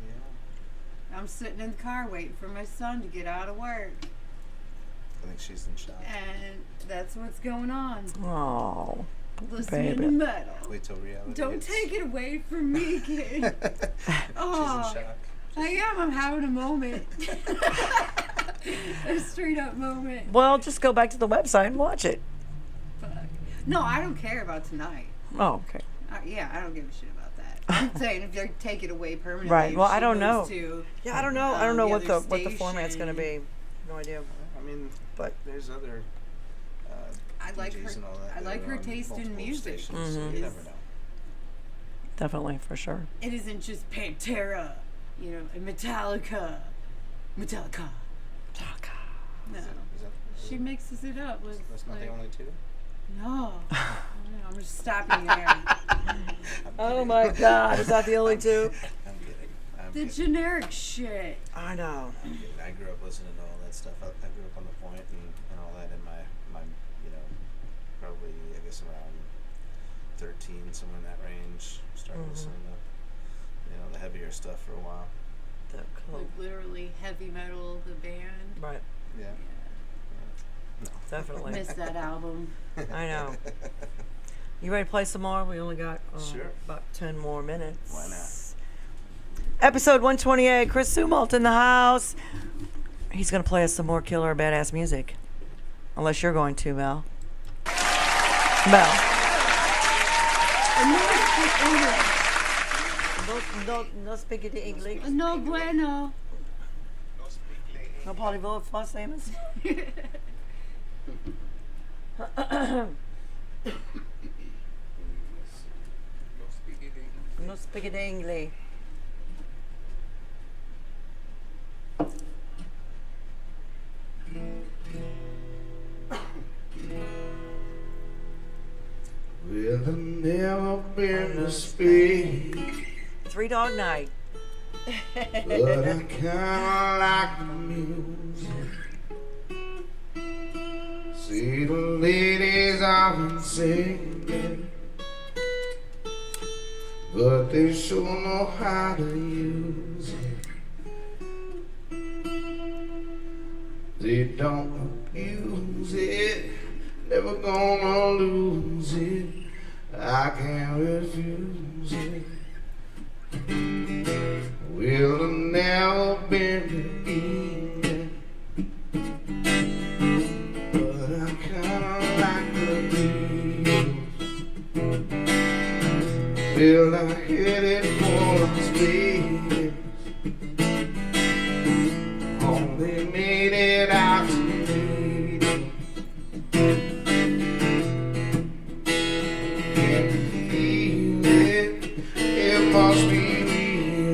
Yeah. I'm sitting in the car waiting for my son to get out of work, I think she's in shock. and that's what's going on. Oh, Listening baby. to metal. Wait till reality Don't hits. take it away from me, kid. Oh. She's in shock. I am. I'm having a moment. A straight up moment. Well, just go back to the website and watch it. Fuck. No, I don't care about tonight. Oh, okay. Yeah, I don't give a shit about that. I'm saying if they take it away permanently. Right, if well, she I don't know. moves to, Yeah, I don't know. I don't know the what the other format's going to station. be. No idea. I mean, But there's other I like DJs her. and all that I that like are her on taste in multiple music. stations, so Mhm. you never know. definitely, for sure. It isn't just Pantera, you know, and Metallica. Metallica. No, Is that, she mixes it up with. that's not like, the only two? No. No, I'm just stopping there. Oh my God, is that the only two? I'm kidding. I'm The kidding. generic shit. I know. I'm kidding. I grew up listening to all that stuff. I grew up on the point and all that in my you know, probably I guess around 13, somewhere in that range. Started Mhm. listening to, you know, the heavier stuff for a while. The Like literally heavy metal, the band. Right, Yeah. definitely. Missed that album. I know. You ready to play some more? We only got Sure. about 10 more minutes. Why not? Episode 128, Chris Zumwalt in the house. He's going to play us some more killer badass music. Unless you're going to, Mel. Mel. No speak the English. No bueno. No parlez-vous français, monsieur? No speak the English. Well, I've never been to speak, 3 Dog Night. but I kinda like the music. See the ladies often singing, but they sure know how to use it. They don't abuse it, never gonna lose it. I can't refuse it. Well, I've never been to England, but I kinda like the Beatles. Well, I headed for Las Vegas. Only made it out to Vegas. Can you feel it? It must be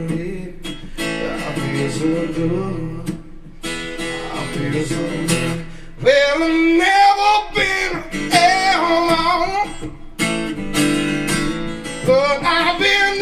real. I feel so good. I feel so good. Well, I've never been alone, but I've been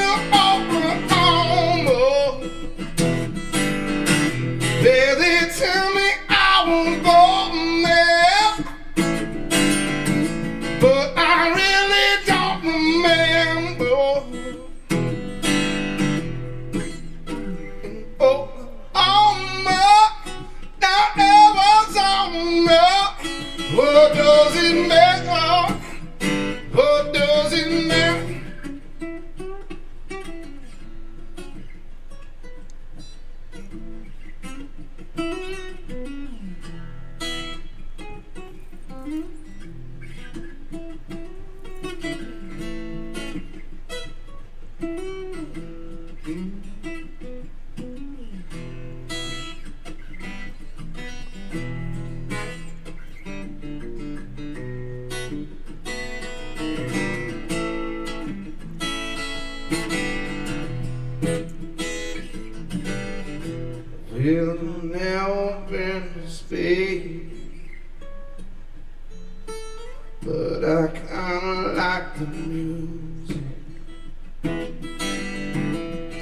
like the music.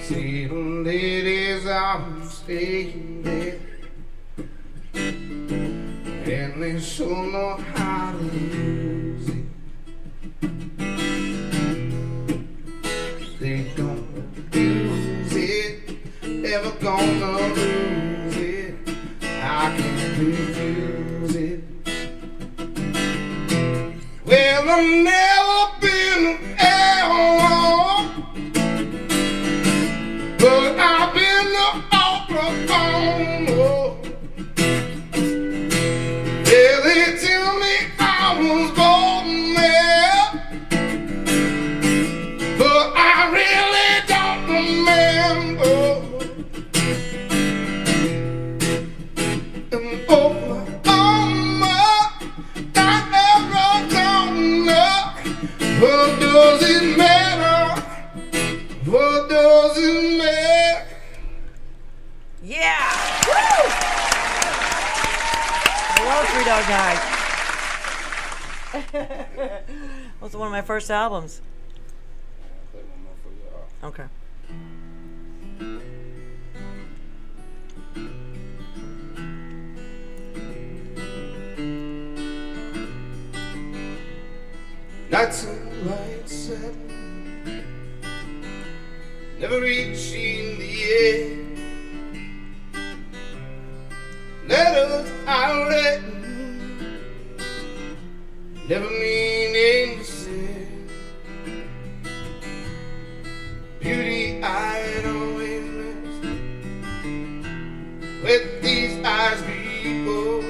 See the ladies I'm staying there, and they sure know how to use it. They don't use it, ever gonna lose it. I can't refuse it. Well, I've never been alone, but I've been all alone. Oh. Yeah, they tell me I was born there, but I really don't remember. And what does it matter? What does it matter? Yeah! Woo! I love Three Dog Night. Was one of my first albums. Play one more for you. Okay. Nights and lights set, never reaching the end. Letters I read, never meaning to say. Beauty I'd always missed, with these eyes before.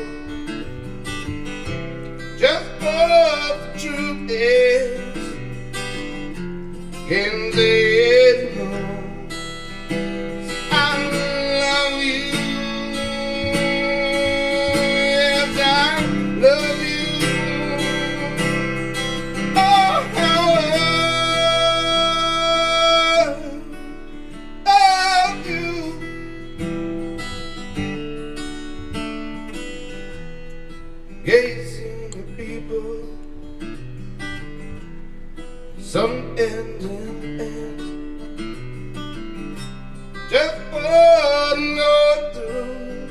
Just what the truth is, can't say it more. I love you, yes I love you. Oh, how I love you. Gazing at people, some end and end, just one or two,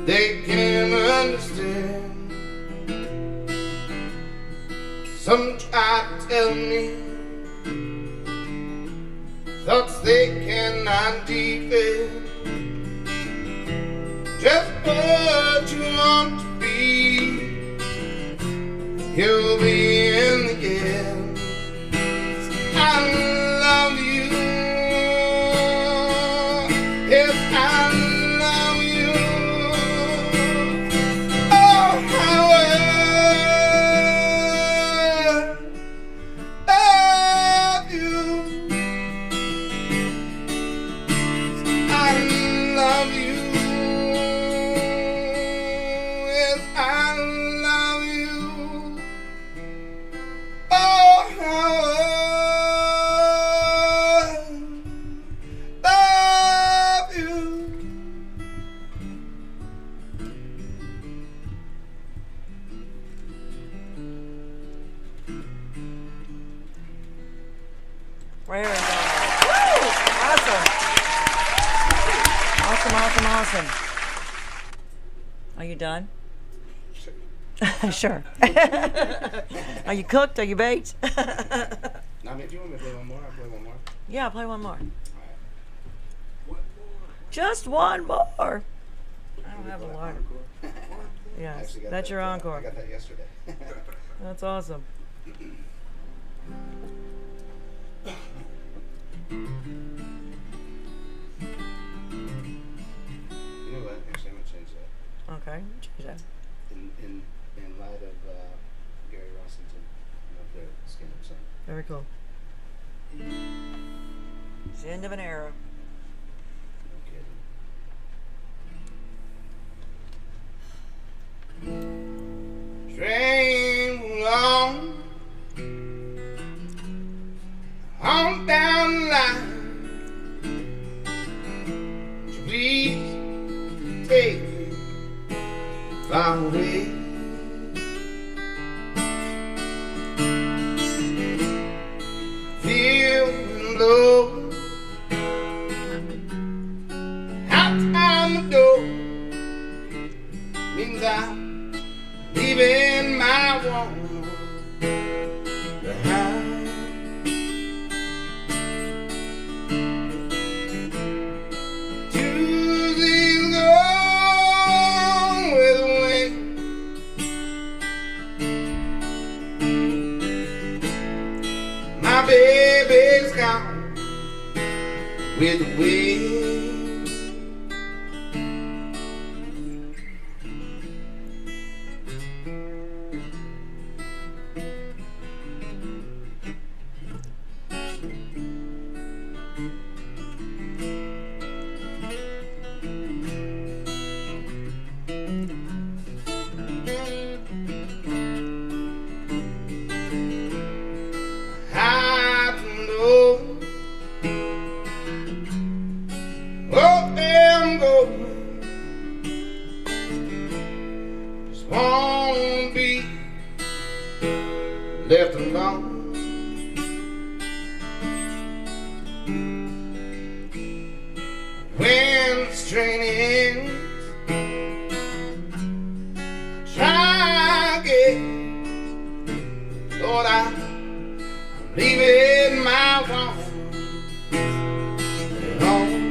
they can't understand. Some try to tell me thoughts they cannot defend. Just what you want to be, you'll be in the end. I love you, yes I love you. Oh, how I love you. I love you. I love you. Oh, how I love you. Very good. Woo! Awesome. Awesome. Are you done? Sure. Are you cooked? Are you baked? Now, if you want me to play one more, I'll play one more. Yeah, play one more. All right. Just one more. I don't have a lot. I Yes, actually got that's that, your I encore. got that yesterday. That's awesome. You know what? Actually, I'm gonna change that. Okay, change that. In light of Gary Rossington, up there, Skin Up Sun. Very cool. It's the end of an era. No kidding. Train long on down the line. Please take me far away. behind. Tuesday's gone with the wind. My baby's gone with the wind. I don't know where I'm going. Just won't be left alone. When it's training, try again. Lord, I'm leaving my home alone.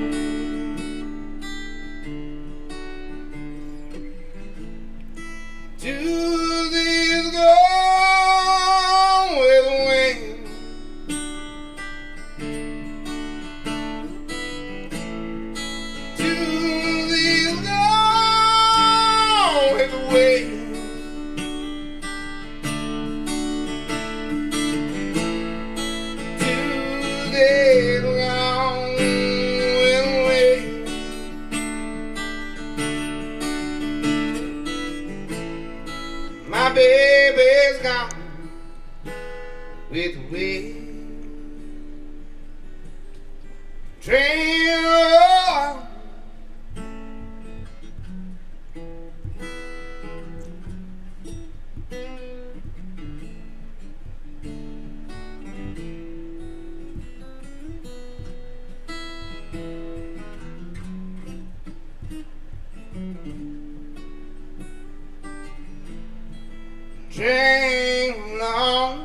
Tuesday's gone with the wind. Tuesday's gone with the wind. Tuesday's gone with the wind. My baby's gone with the wind. Train roar. Train along,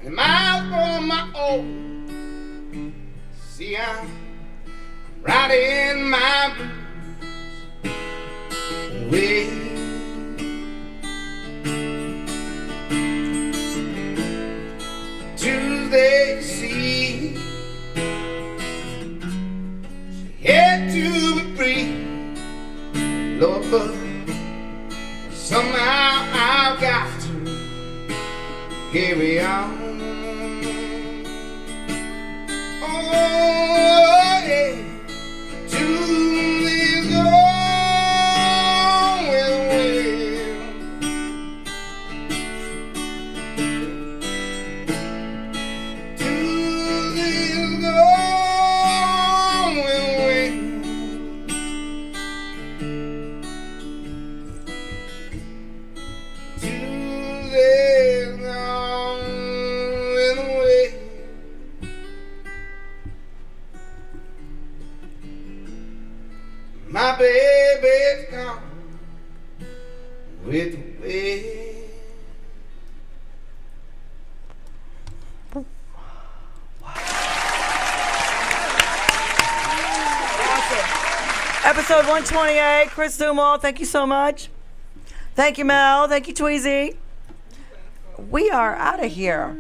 and miles for my own. See, I'm riding my blues away. Tuesday, see, she had to be free, Lord, but somehow I've got to carry on. Oh, yeah. Tuesday's gone with the wind. Tuesday's gone with the wind. Tuesday's gone with the wind. My baby's gone with the wind. Episode 128. Chris Zumwalt, thank you so much. Thank you, Mel. Thank you, Tweezy. We are out of here.